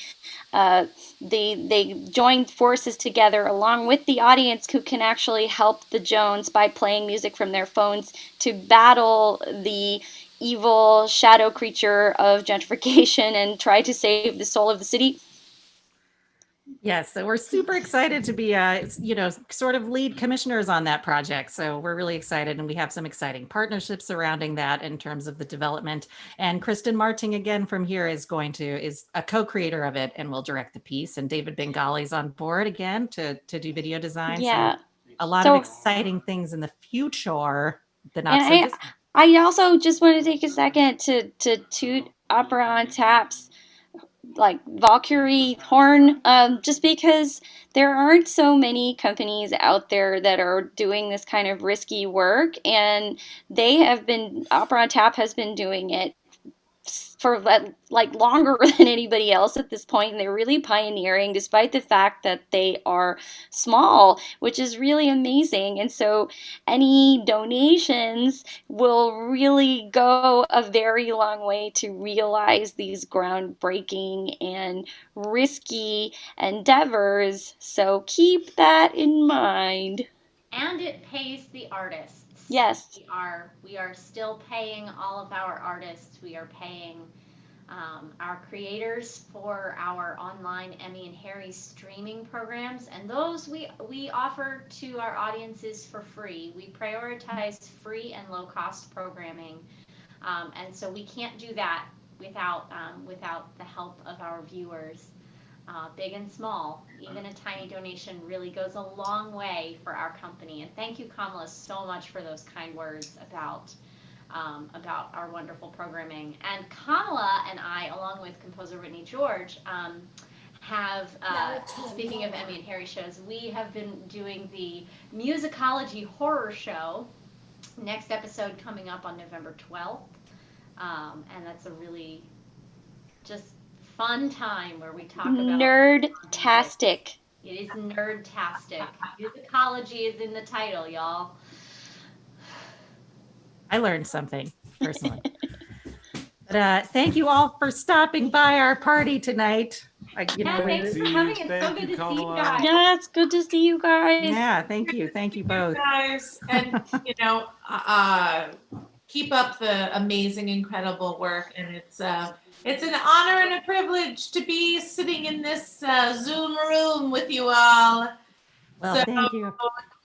they join forces together along with the audience, who can actually help the Joans by playing music from their phones to battle the evil shadow creature of gentrification and try to save the soul of the city. Yes, so we're super excited to be, sort of lead commissioners on that project. So we're really excited, and we have some exciting partnerships surrounding that in terms of the development. And Kristen Marting again from here is a co-creator of it and will direct the piece. And David Bengali's on board again to do video design. Yeah. So a lot of exciting things in the future. I also just want to take a second to toot Opera on Tap's like Valkyrie horn, just because there aren't so many companies out there that are doing this kind of risky work, and Opera on Tap has been doing it for like longer than anybody else at this point, and they're really pioneering despite the fact that they are small, which is really amazing. And so any donations will really go a very long way to realize these groundbreaking and risky endeavors, so keep that in mind. And it pays the artists. Yes. We are still paying all of our artists. We are paying our creators for our online Emmy and Harry streaming programs, and those we offer to our audiences for free. We prioritize free and low cost programming, and so we can't do that without the help of our viewers. Big and small, even a tiny donation really goes a long way for our company. And thank you, Kamala, so much for those kind words about our wonderful programming. And Kamala and I, along with composer Whitney George, have, speaking of Emmy and Harry shows, we have been doing the musicology horror show. Next episode coming up on November 12th. And that's a really just fun time where we talk about nerd-tastic. It is nerd-tastic. Musicology is in the title, y'all. I learned something personally. But thank you all for stopping by our party tonight. Thanks for coming. It's so good to see you guys. Yeah, it's good to see you guys. Yeah, thank you both, guys. And keep up the amazing, incredible work. And it's an honor and a privilege to be sitting in this Zoom room with you all. Well, thank you.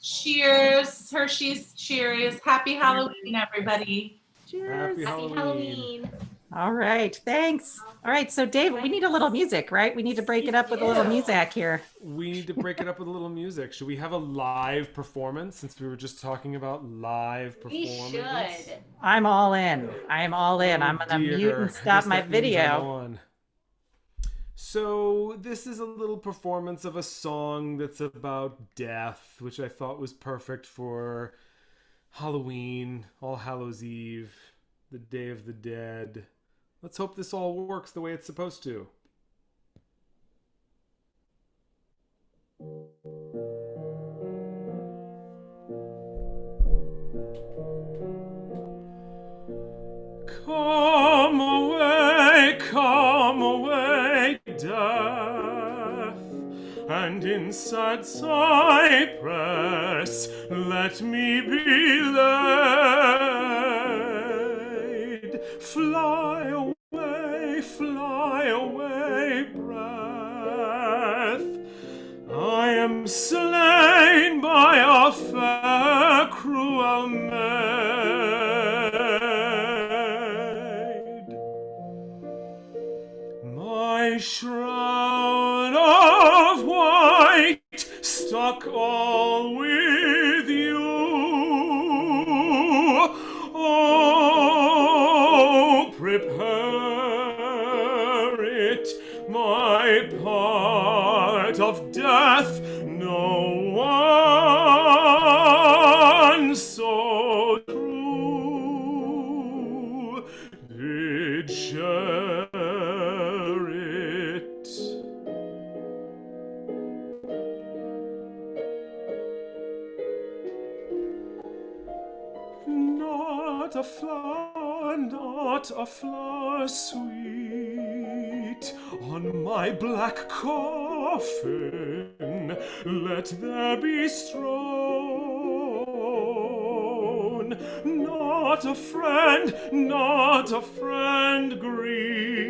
Cheers, Hershey's cheers. Happy Halloween, everybody. Cheers. Happy Halloween. All right, thanks. All right, so Dave, we need a little music, right? We need to break it up with a little music here. We need to break it up with a little music. Should we have a live performance, since we were just talking about live performance? We should. I'm all in. I'm gonna mute and stop my video. So this is a little performance of a song that's about death, which I thought was perfect for Halloween, All Hallows Eve, the Day of the Dead. Let's hope this all works the way it's supposed to. Come away, death, and in sad cypress let me be laid. Fly away, breath. I am slain by a fair, cruel maid. My shroud of white stuck all with you. Oh, prepare it, my part of death. No one so true did share it. Not a flower sweet on my black coffin let there be strown. Not a friend greet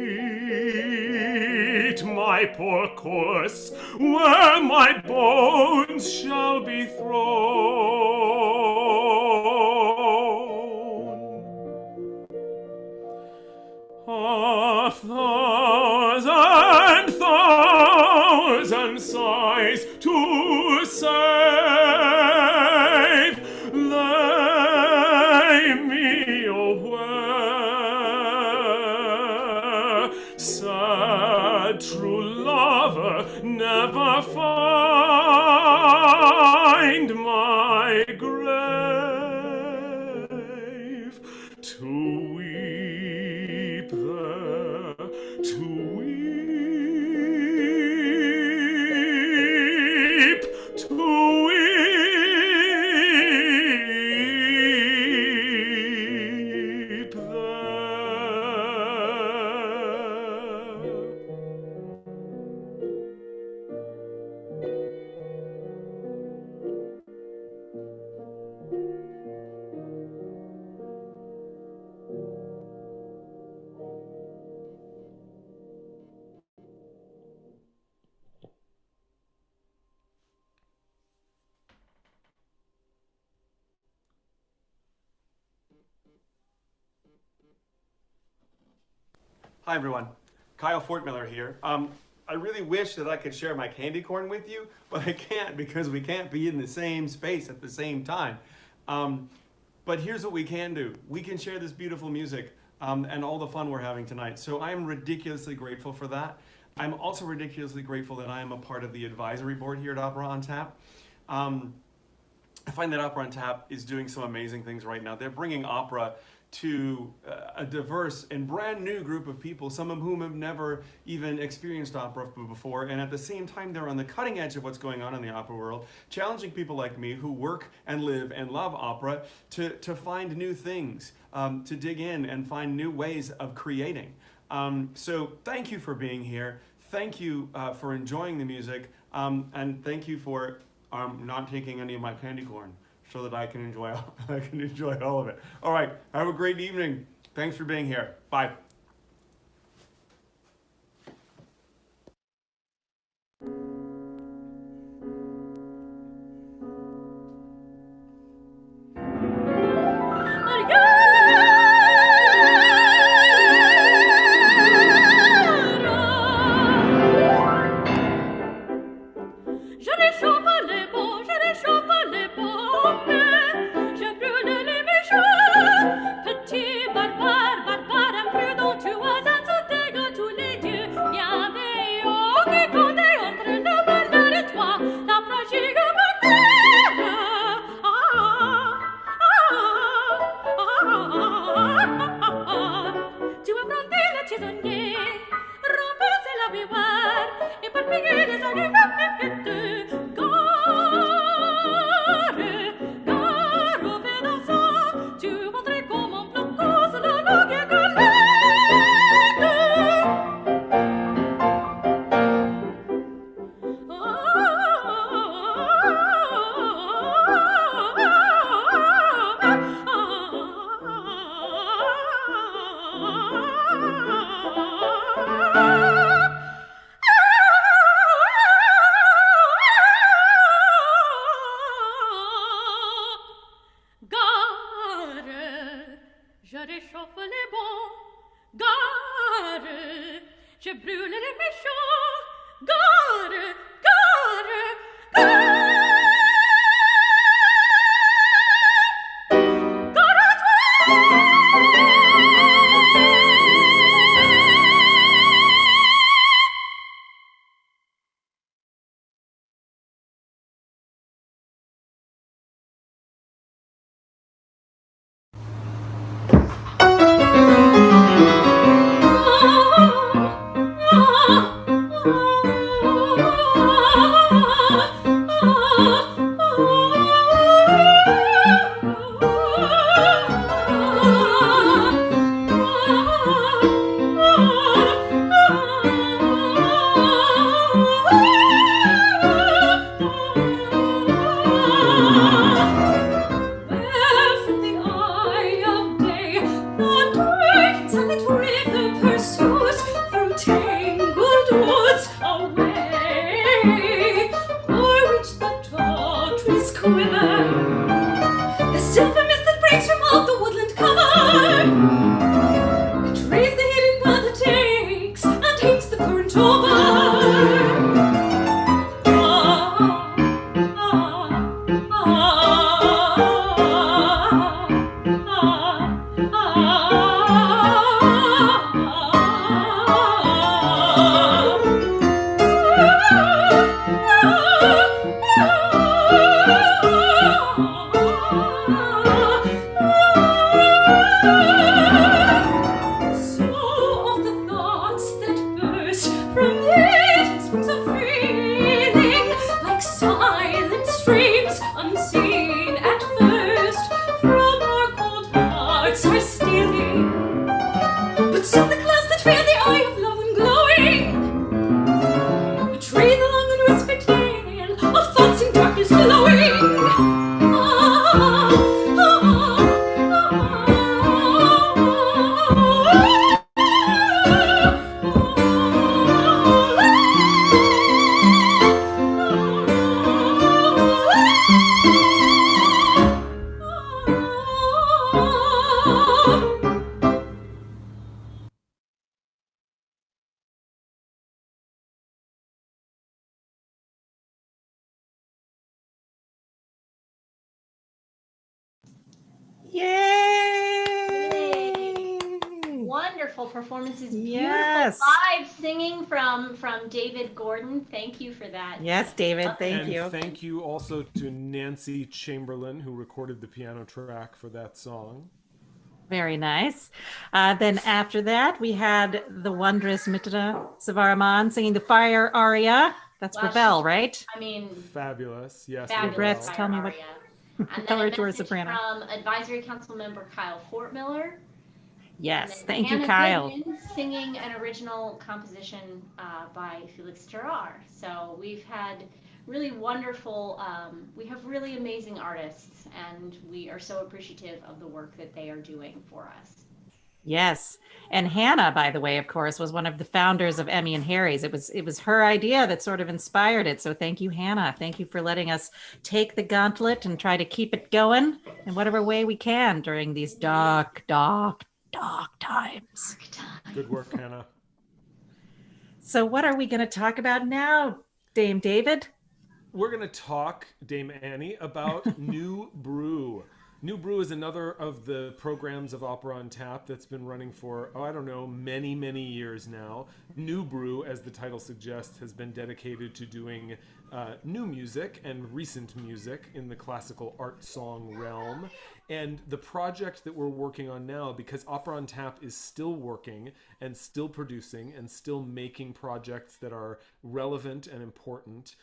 my poor corse, where my bones shall be thrown. 1,000 sighs to save, lay me away. Sad true lover, never find my grave to weep there, to weep, to weep there. Hi everyone, Kyle Fortmiller here. I really wish that I could share my candy corn with you, but I can't because we can't be in the same space at the same time. But here's what we can do. We can share this beautiful music and all the fun we're having tonight. So I am ridiculously grateful for that. I'm also ridiculously grateful that I am a part of the advisory board here at Opera on Tap. I find that Opera on Tap is doing some amazing things right now. They're bringing opera to a diverse and brand new group of people, some of whom have never even experienced opera before, and at the same time they're on the cutting edge of what's going on in the opera world, challenging people like me who work and live and love opera to find new things, to dig in and find new ways of creating. So thank you for being here, thank you for enjoying the music, and thank you for not taking any of my candy corn, so that I can enjoy all of it. All right, have a great evening. Thanks for being here. Bye. Petit barbare, barbare, imprudent. swims a feeling like silent streams, unseen at first, from our cold hearts are stealing. But soon the clouds that fear the eye of love and glowing betray the long and whispered tale of thoughts in darkness flowing. Yay! Wonderful performances. Yes. Beautiful live singing from David Gordon. Thank you for that. Yes, David, thank you. And thank you also to Nancy Chamberlain, who recorded the piano track for that song. Very nice. Then after that, we had the wondrous Mitra Savaraman singing the Fire aria. That's Ravel, right? I mean, fabulous. Yes. fabulous. Tell me what. And Tell then her a to her message soprano. from Advisory Council member Kyle Fortmiller. Yes, And then thank you, Hannah Kyle. Goodwin singing an original composition by Felix Terrar. So we've had really wonderful, we have really amazing artists, and we are so appreciative of the work that they are doing for us. Yes. And Hannah, by the way, of course, was one of the founders of Emmy and Harry's. It was her idea that sort of inspired it. So thank you, Hannah. Thank you for letting us take the gauntlet and try to keep it going in whatever way we can during these dark times. Good work, Hannah. So what are we going to talk about now, Dame David? We're going to talk, Dame Annie, about New Brew. New Brew is another of the programs of Opera on Tap that's been running for, many, many years now. New Brew, as the title suggests, has been dedicated to doing new music and recent music in the classical art song realm. And the project that we're working on now, because Opera on Tap is still working and still producing and still making projects that are relevant and important,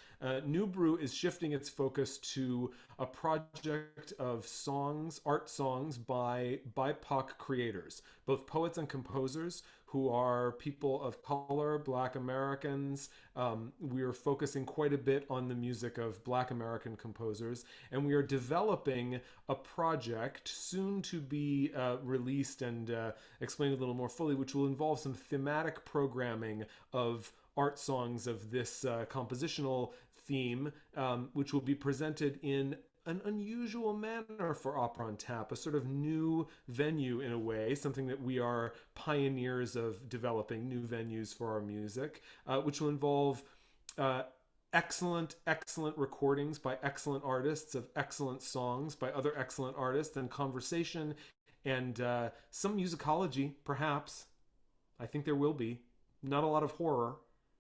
New Brew is shifting its focus to a project of songs, art songs by BIPOC creators, both poets and composers who are people of color, Black Americans. We are focusing quite a bit on the music of Black American composers, and we are developing a project soon to be released and explained a little more fully, which will involve some thematic programming of art songs of this compositional theme, which will be presented in an unusual manner for Opera on Tap, a sort of new venue in a way, something that we are pioneers of developing, new venues for our music, which will involve excellent recordings by excellent artists of excellent songs by other excellent artists, and conversation and some musicology, perhaps. I think there will be. Not a lot of horror,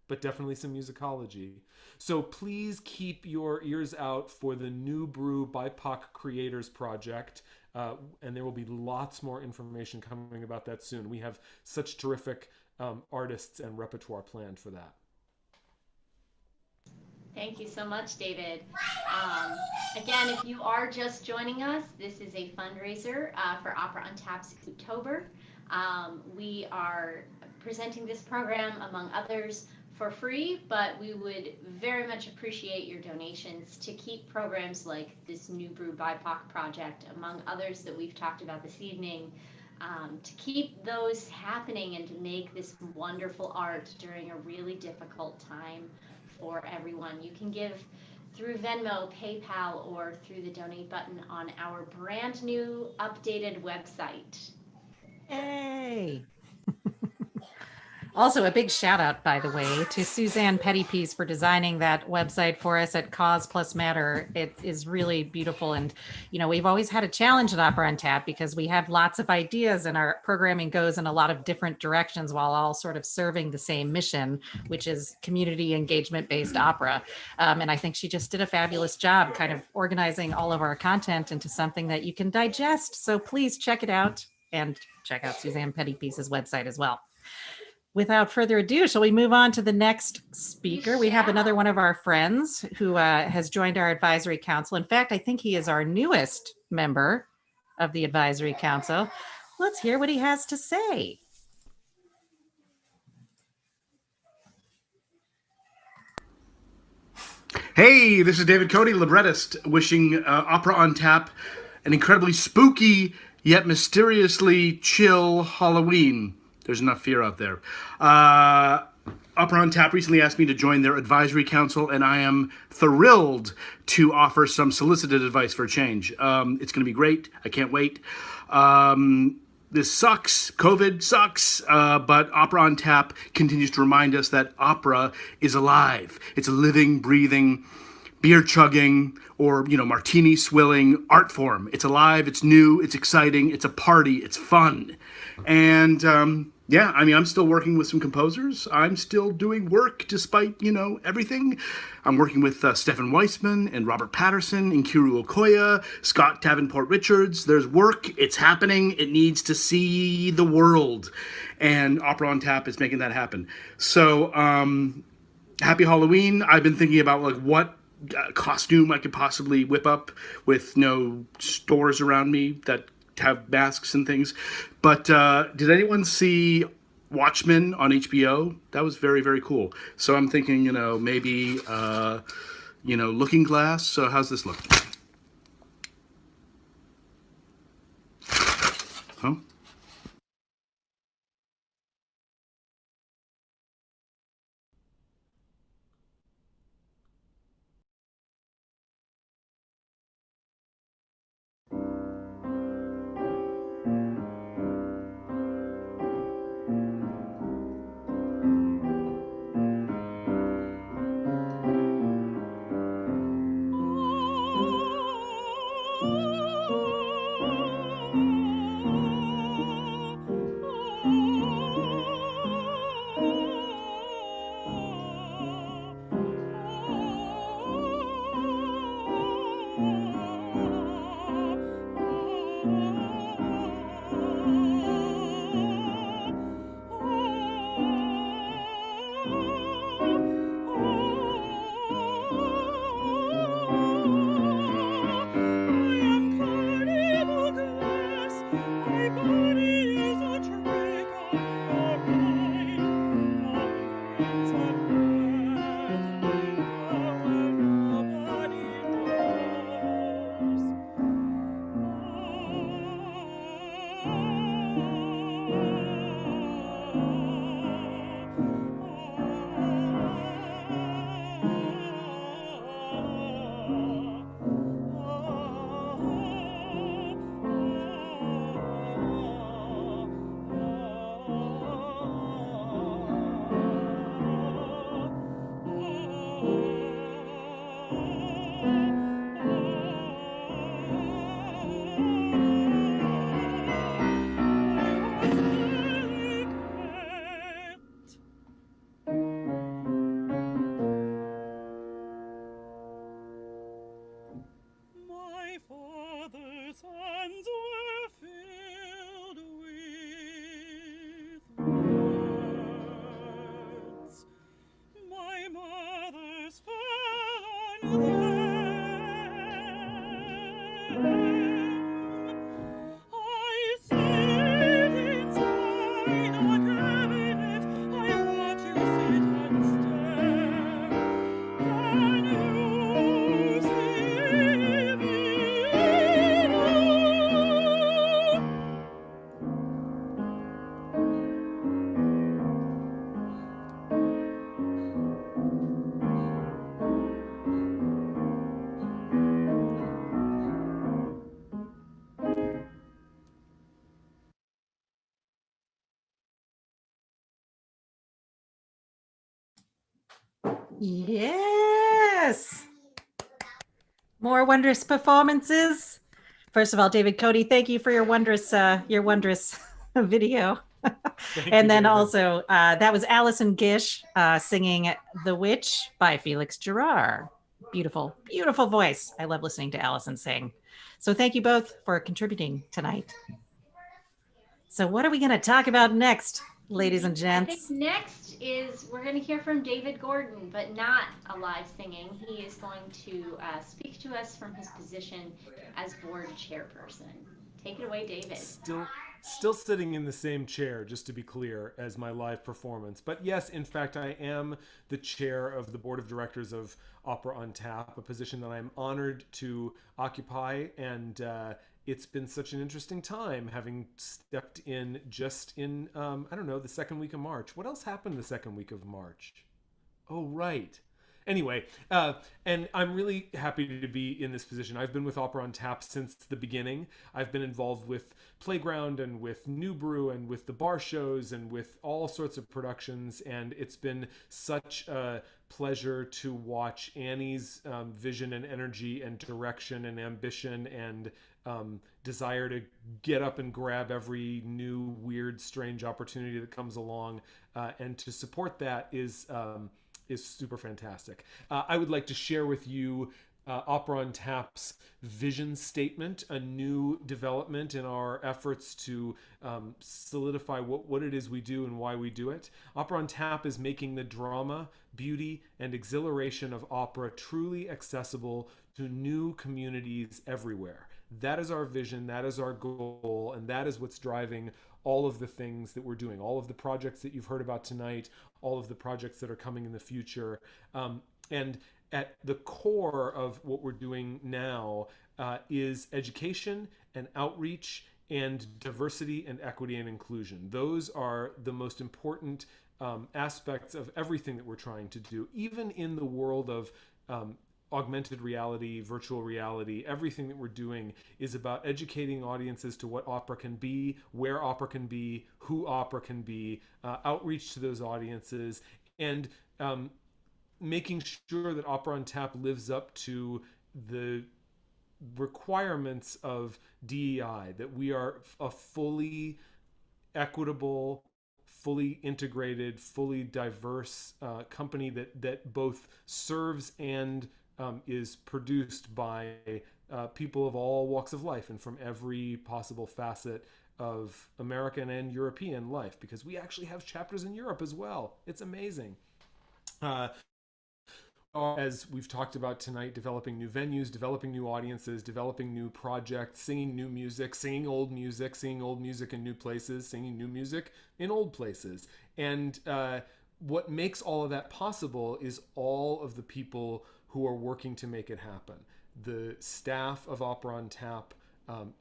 but definitely some musicology. So please keep your ears out for the New Brew BIPOC Creators Project, and there will be lots more information coming about that soon. We have such terrific artists and repertoire planned for that. Thank you so much, David. Again, if you are just joining us, this is a fundraiser for Opera on Tap's October. We are presenting this program, among others, for free, but we would very much appreciate your donations to keep programs like this New Brew BIPOC project, among others that we've talked about this evening, to keep those happening and to make this wonderful art during a really difficult time for everyone. You can give through Venmo, PayPal, or through the donate button on our brand new updated website. Hey! Also, a big shout out, by the way, to Suzanne Pettypiece for designing that website for us at Cause Plus Matter. It is really beautiful. And, you know, we've always had a challenge at Opera on Tap because we have lots of ideas and our programming goes in a lot of different directions while all sort of serving the same mission, which is community engagement based opera. And I think she just did a fabulous job kind of organizing all of our content into something that you can digest. So please check it out and check out Suzanne Pettypiece's website as well. without further ado, shall we move on to the next speaker? We have another one of our friends who has joined our advisory council. In fact, I think he is our newest member of the advisory council. Let's hear what he has to say. Hey, this is David Cody, librettist, wishing Opera on Tap an incredibly spooky yet mysteriously chill Halloween. There's enough fear out there. Opera on Tap recently asked me to join their advisory council, and I am thrilled to offer some solicited advice for a change. It's going to be great. I can't wait. This sucks. COVID sucks. But Opera on Tap continues to remind us that opera is alive. It's a living, breathing, beer-chugging, or, martini swilling art form. It's alive. It's new. It's exciting. It's a party. It's fun. And, I'm still working with some composers. I'm still doing work despite, everything. I'm working with Stefan Weissman and Robert Patterson and Kiru Okoye, Scott Davenport Richards. There's work. It's happening. It needs to see the world. And Opera on Tap is making that happen. So, happy Halloween. I've been thinking about, what costume I could possibly whip up with no stores around me that have masks and things. But did anyone see Watchmen on HBO? That was very, very cool. So I'm thinking, maybe, Looking Glass. So how's this look? Huh? Yes. More wondrous performances. First of all, David Cody, thank you for your wondrous video. And then also, that was Alison Gish singing The Witch by Felix Gerard. Beautiful, beautiful voice. I love listening to Alison sing. So thank you both for contributing tonight. So what are we going to talk about next? ladies and I think gents. next is we're going to hear from David Gordon, but not a live singing. He is going to speak to us from his position as board chairperson. Take it away, David. Still sitting in the same chair, just to be clear, as my live performance. But yes, in fact, I am the chair of the board of directors of Opera on Tap, a position that I'm honored to occupy. And it's been such an interesting time having stepped in just in, I don't know, the second week of March. What else happened the second week of March? Oh, right. Anyway, and I'm really happy to be in this position. I've been with Opera on Tap since the beginning. I've been involved with Playground and with New Brew and with the bar shows and with all sorts of productions. And it's been such a pleasure to watch Annie's vision and energy and direction and ambition and desire to get up and grab every new, weird, strange opportunity that comes along. And to support that is super fantastic. I would like to share with you Opera on Tap's vision statement, a new development in our efforts to solidify what it is we do and why we do it. Opera on Tap is making the drama, beauty, and exhilaration of opera truly accessible to new communities everywhere. That is our vision, that is our goal, and that is what's driving all of the things that we're doing, all of the projects that you've heard about tonight, all of the projects that are coming in the future. And at the core of what we're doing now is education and outreach and diversity and equity and inclusion. Those are the most important aspects of everything that we're trying to do, even in the world of augmented reality, virtual reality. Everything that we're doing is about educating audiences to what opera can be, where opera can be, who opera can be, outreach to those audiences, and making sure that Opera on Tap lives up to the requirements of DEI, that we are a fully equitable, fully integrated, fully diverse company that both serves and is produced by people of all walks of life and from every possible facet of American and European life, because we actually have chapters in Europe as well. It's amazing. As we've talked about tonight, developing new venues, developing new audiences, developing new projects, singing new music, singing old music in new places, singing new music in old places. And what makes all of that possible is all of the people who are working to make it happen. The staff of Opera on Tap,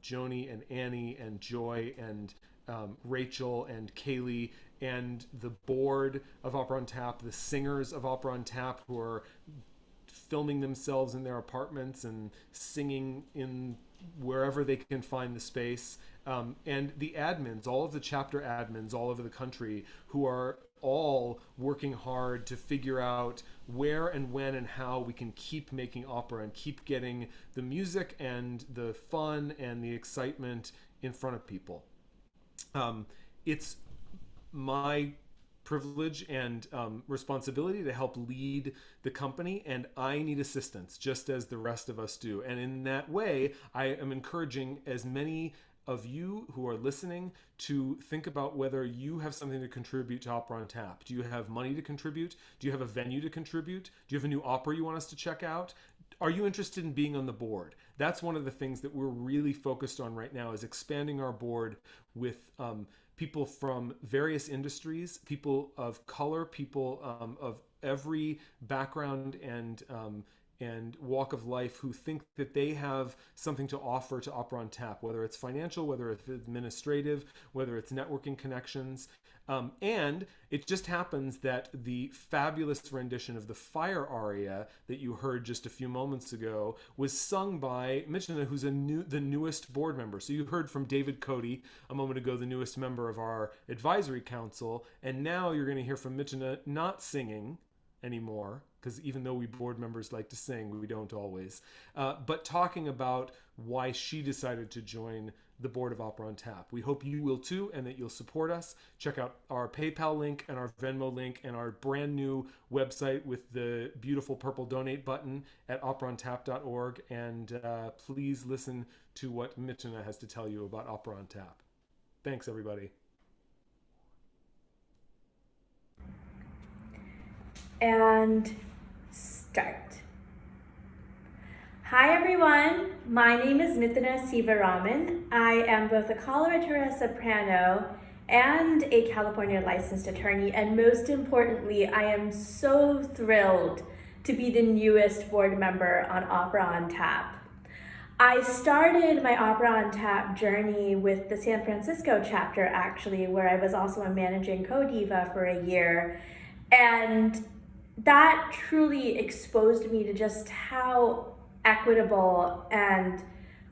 Joni and Annie and Joy and Rachel and Kaylee, and the board of Opera on Tap, the singers of Opera on Tap who are filming themselves in their apartments and singing in wherever they can find the space, and the admins, all of the chapter admins all over the country who are all working hard to figure out where and when and how we can keep making opera and keep getting the music and the fun and the excitement in front of people. It's my privilege and responsibility to help lead the company, and I need assistance just as the rest of us do. And in that way, I am encouraging as many of you who are listening to think about whether you have something to contribute to Opera on Tap. Do you have money to contribute? Do you have a venue to contribute? Do you have a new opera you want us to check out? Are you interested in being on the board? That's one of the things that we're really focused on right now, is expanding our board with people from various industries, people of color, people of every background and walk of life who think that they have something to offer to Opera on Tap, whether it's financial, whether it's administrative, whether it's networking connections. And it just happens that the fabulous rendition of the Fire aria that you heard just a few moments ago was sung by Mitchina, who's the newest board member. So you heard from David Cody a moment ago, the newest member of our advisory council, and now you're going to hear from Mitchina not singing anymore, because even though we board members like to sing, we don't always, but talking about why she decided to join the board of Opera on Tap. We hope you will too, and that you'll support us. Check out our PayPal link and our Venmo link and our brand new website with the beautiful purple donate button at operaontap.org, and please listen to what Mitchina has to tell you about Opera on Tap. Thanks, everybody. and start. Hi everyone, my name is Mithuna Sivaraman. I am both a coloratura soprano and a California licensed attorney, and most importantly, I am so thrilled to be the newest board member on Opera on Tap. I started my Opera on Tap journey with the San Francisco chapter, actually, where I was also a managing co-diva for a year. And that truly exposed me to just how equitable and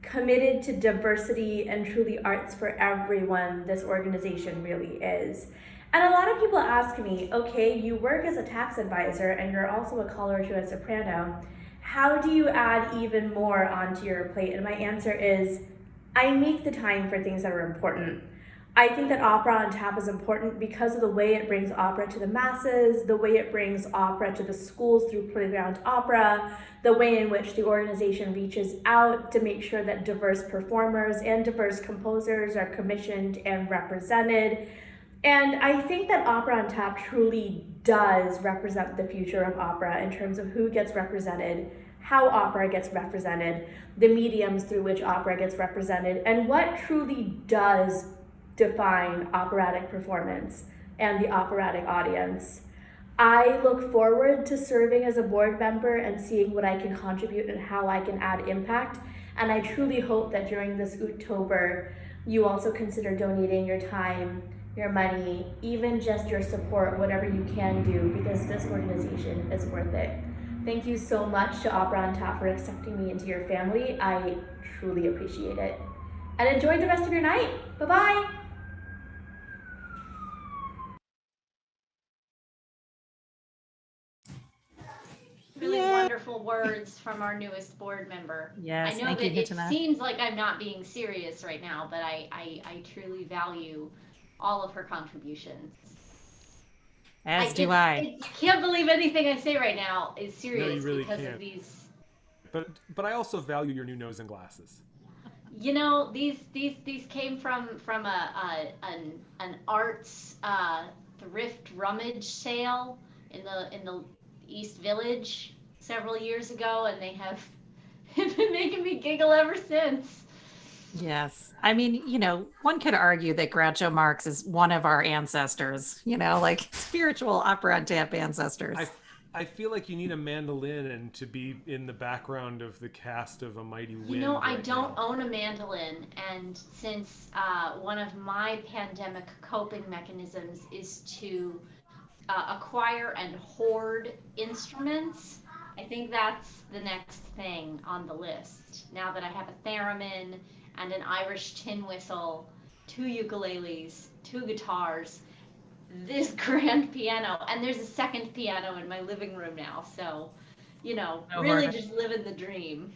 committed to diversity and truly arts for everyone this organization really is. And a lot of people ask me, okay, you work as a tax advisor and you're also a coloratura soprano. How do you add even more onto your plate? And my answer is, I make the time for things that are important. I think that Opera on Tap is important because of the way it brings opera to the masses, the way it brings opera to the schools through playground opera, the way in which the organization reaches out to make sure that diverse performers and diverse composers are commissioned and represented. And I think that Opera on Tap truly does represent the future of opera in terms of who gets represented, how opera gets represented, the mediums through which opera gets represented, and what truly does define operatic performance and the operatic audience. I look forward to serving as a board member and seeing what I can contribute and how I can add impact. And I truly hope that during this October, you also consider donating your time, your money, even just your support, whatever you can do, because this organization is worth it. Thank you so much to Opera on Tap for accepting me into your family. I truly appreciate it. And enjoy the rest of your night. Bye-bye. Really wonderful words from our newest board member. Yes, I know that it seems like I'm not being serious right now, but I truly value all of her contributions. As do I. I can't believe anything I say right now is serious. No, you really because can't. Of these. But I also value your new nose and glasses. You know, these came from an arts thrift rummage sale in the East Village several years ago, and they have been making me giggle ever since. Yes. I mean, one could argue that Groucho Marx is one of our ancestors, like spiritual Opera on Tap ancestors. I feel like you need a mandolin and to be in the background of the cast of A Mighty Wind. I don't own a mandolin, and since one of my pandemic coping mechanisms is to acquire and hoard instruments, I think that's the next thing on the list. Now that I have a theremin and an Irish tin whistle, 2 ukuleles, 2 guitars, this grand piano, and there's a second piano in my living room now, so really just living the dream.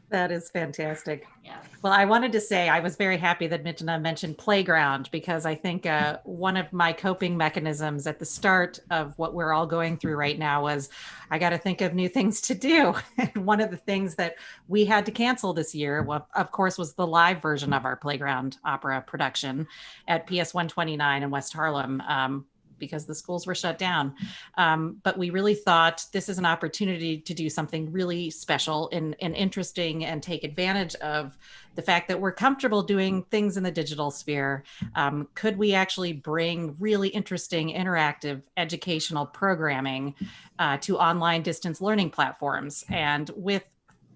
That is fantastic. Yes. Well, I wanted to say I was very happy that Mithuna mentioned playground, because I think one of my coping mechanisms at the start of what we're all going through right now was I got to think of new things to do. And one of the things that we had to cancel this year, well, of course, was the live version of our playground opera production at PS 129 in West Harlem. Because the schools were shut down. But we really thought this is an opportunity to do something really special and interesting and take advantage of the fact that we're comfortable doing things in the digital sphere. Could we actually bring really interesting, interactive educational programming to online distance learning platforms? And with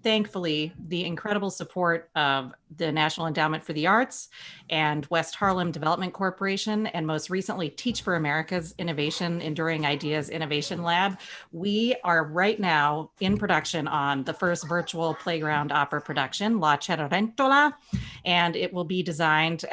thankfully, the incredible support of the National Endowment for the Arts and West Harlem Development Corporation, and most recently, Teach for America's Innovation Enduring Ideas Innovation Lab, we are right now in production on the first virtual playground opera production, La Cenerentola, and it will be designed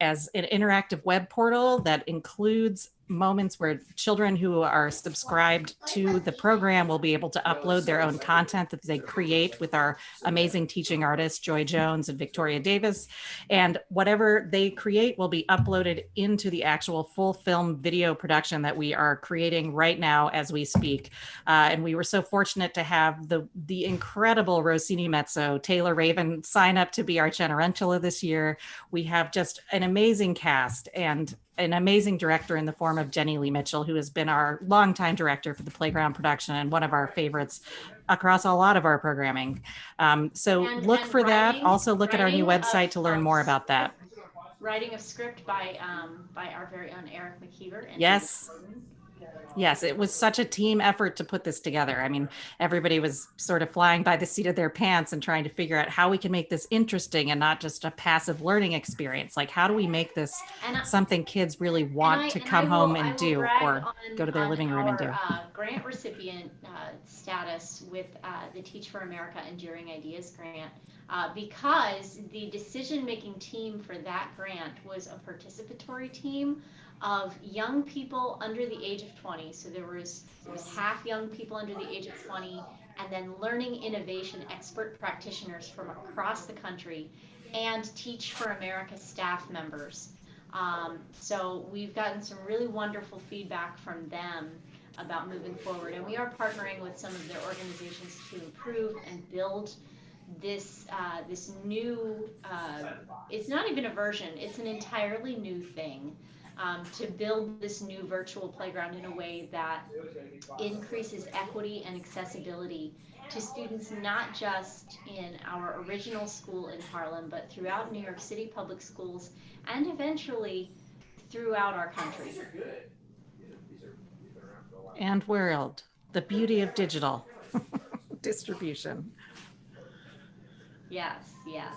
as an interactive web portal that includes moments where children who are subscribed to the program will be able to upload their own content that they create with our amazing teaching artists, Joy Jones and Victoria Davis. And whatever they create will be uploaded into the actual full film video production that we are creating right now as we speak. And we were so fortunate to have the incredible Rossini mezzo, Taylor Raven, sign up to be our Cenerentola this year. We have just an amazing cast, and an amazing director in the form of Jenny Lee Mitchell, who has been our longtime director for the Playground production and one of our favorites across a lot of our programming. So look for that. Also look at our new website to learn more about that. Writing of script by our very own Eric McKeever. And yes. Yes, it was such a team effort to put this together. I mean, everybody was sort of flying by the seat of their pants and trying to figure out how we can make this interesting and not just a passive learning experience. Like, how do we make this something kids really want to come home and do or go to their living room and do? Grant recipient status with the Teach for America Enduring Ideas grant, because the decision-making team for that grant was a participatory team of young people under the age of 20. So there was half young people under the age of 20, and then learning innovation expert practitioners from across the country, and Teach for America staff members. So we've gotten some really wonderful feedback from them about moving forward, and we are partnering with some of their organizations to improve and build this this new, it's not even a version, it's an entirely new thing. To build this new virtual playground in a way that increases equity and accessibility to students, not just in our original school in Harlem, but throughout New York City public schools and eventually throughout our country. And world, the beauty of digital distribution. Yes, yes.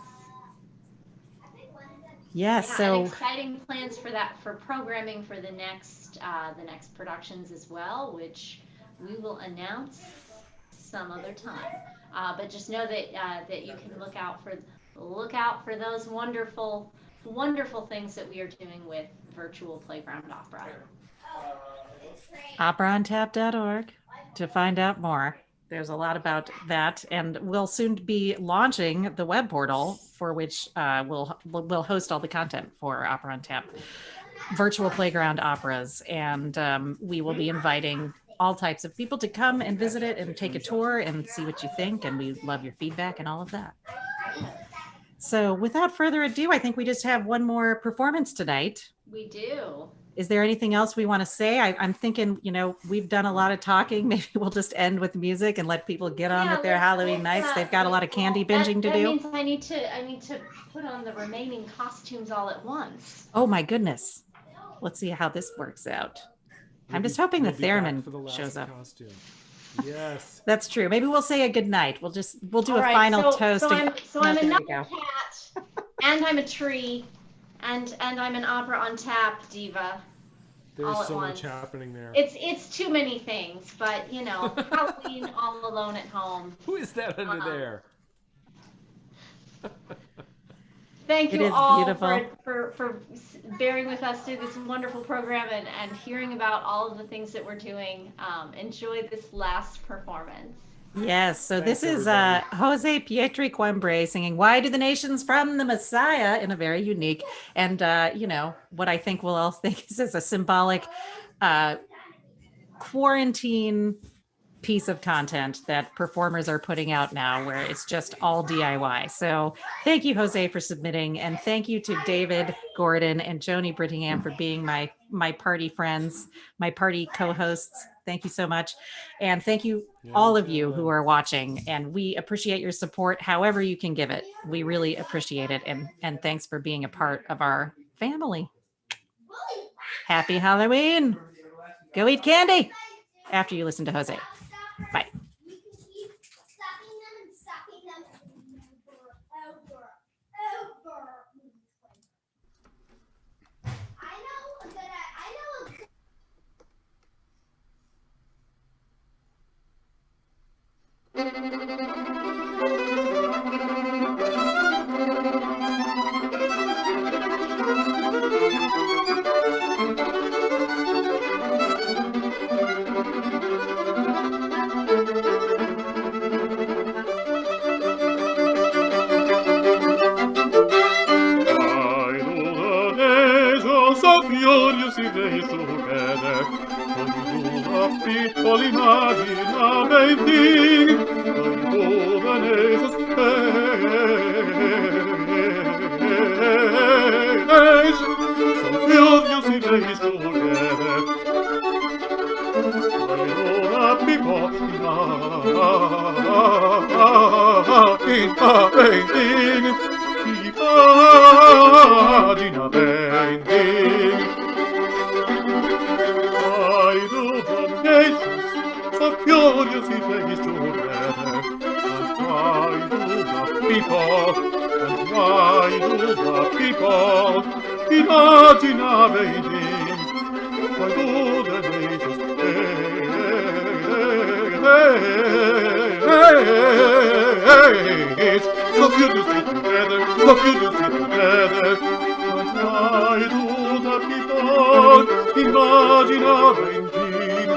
Yes, yeah, so and exciting plans for that, for programming for the next productions as well, which we will announce some other time. But just know that that you can look out for those wonderful things that we are doing with virtual playground opera. OperaOnTap.org to find out more. There's a lot about that, and we'll soon be launching the web portal for which we'll host all the content for Opera on Tap virtual playground operas, and we will be inviting all types of people to come and visit it and take a tour and see what you think, and we love your feedback and all of that. So without further ado, I think we just have one more performance tonight. We do. Is there anything else we want to say? I'm thinking, we've done a lot of talking. Maybe we'll just end with music and let people get on with their Halloween nights. They've got a lot of candy binging to do. That means I need to put on the remaining costumes all at once. Oh my goodness. Let's see how this works out. I'm just hoping the theremin shows up. Costume. Yes. That's true. Maybe we'll say a good night. We'll do a right, final toast. So I'm a knuckle cat, and I'm a tree, and I'm an Opera on Tap diva. There's so much happening there. It's too many things, but Halloween all alone at home. Who is that under there? Thank you all for bearing with us through this wonderful program and hearing about all of the things that we're doing. Enjoy this last performance. Yes, so this is Jose Pietri Coimbra singing "Why Do the Nations from the Messiah" in a very unique and what I think we'll all think is a symbolic quarantine piece of content that performers are putting out now, where it's just all DIY. So thank you, Jose, for submitting, and thank you to David Gordon and Joni Brittingham for being my party friends, my party co-hosts. Thank you so much. And thank you, all of you who are watching, and we appreciate your support however you can give it. We really appreciate it, and thanks for being a part of our family. Happy Halloween. Go eat candy after you listen to Jose. Bye. Piccoli immaginamenti, ai giovanesos furiously days together. Why do the people imagine a painting? Why do the nations so furiously days together? And why do the people imagine a painting? Why do the nations so furiously together? And why do the people imagine a painting?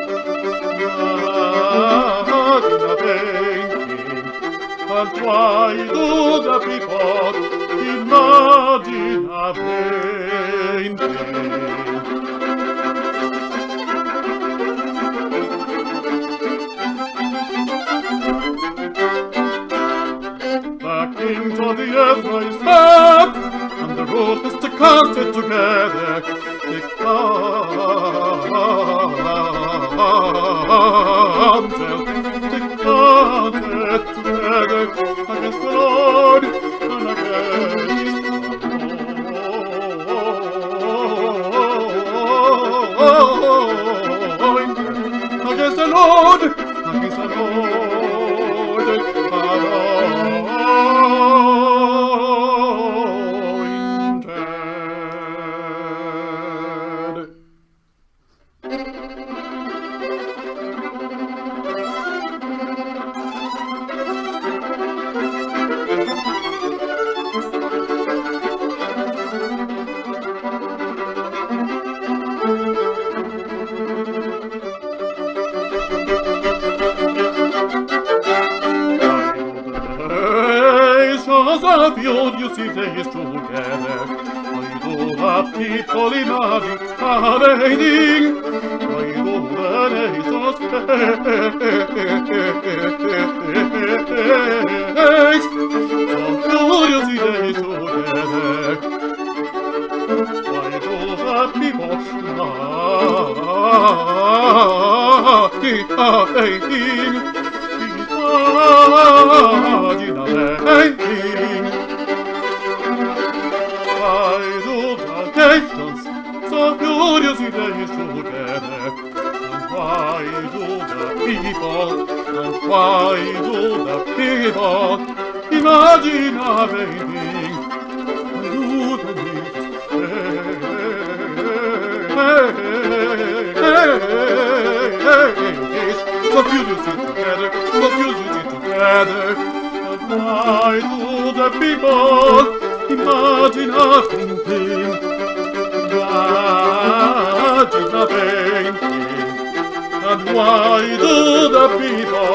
And why do the people imagine a painting? The kings of the earth rise back, and the road is to cast it together. They cast it together against the Lord and against the Lord. You see days together. Why do the people imagine a painting? Why do the nations so furiously days together? Why do the people imagine a painting? Imagine a painting. Why do the nations so furiously days together? And why do the people imagine a painting? Why do the nations so furiously together? And why do the people imagine a painting? Imagine a painting. And why do the people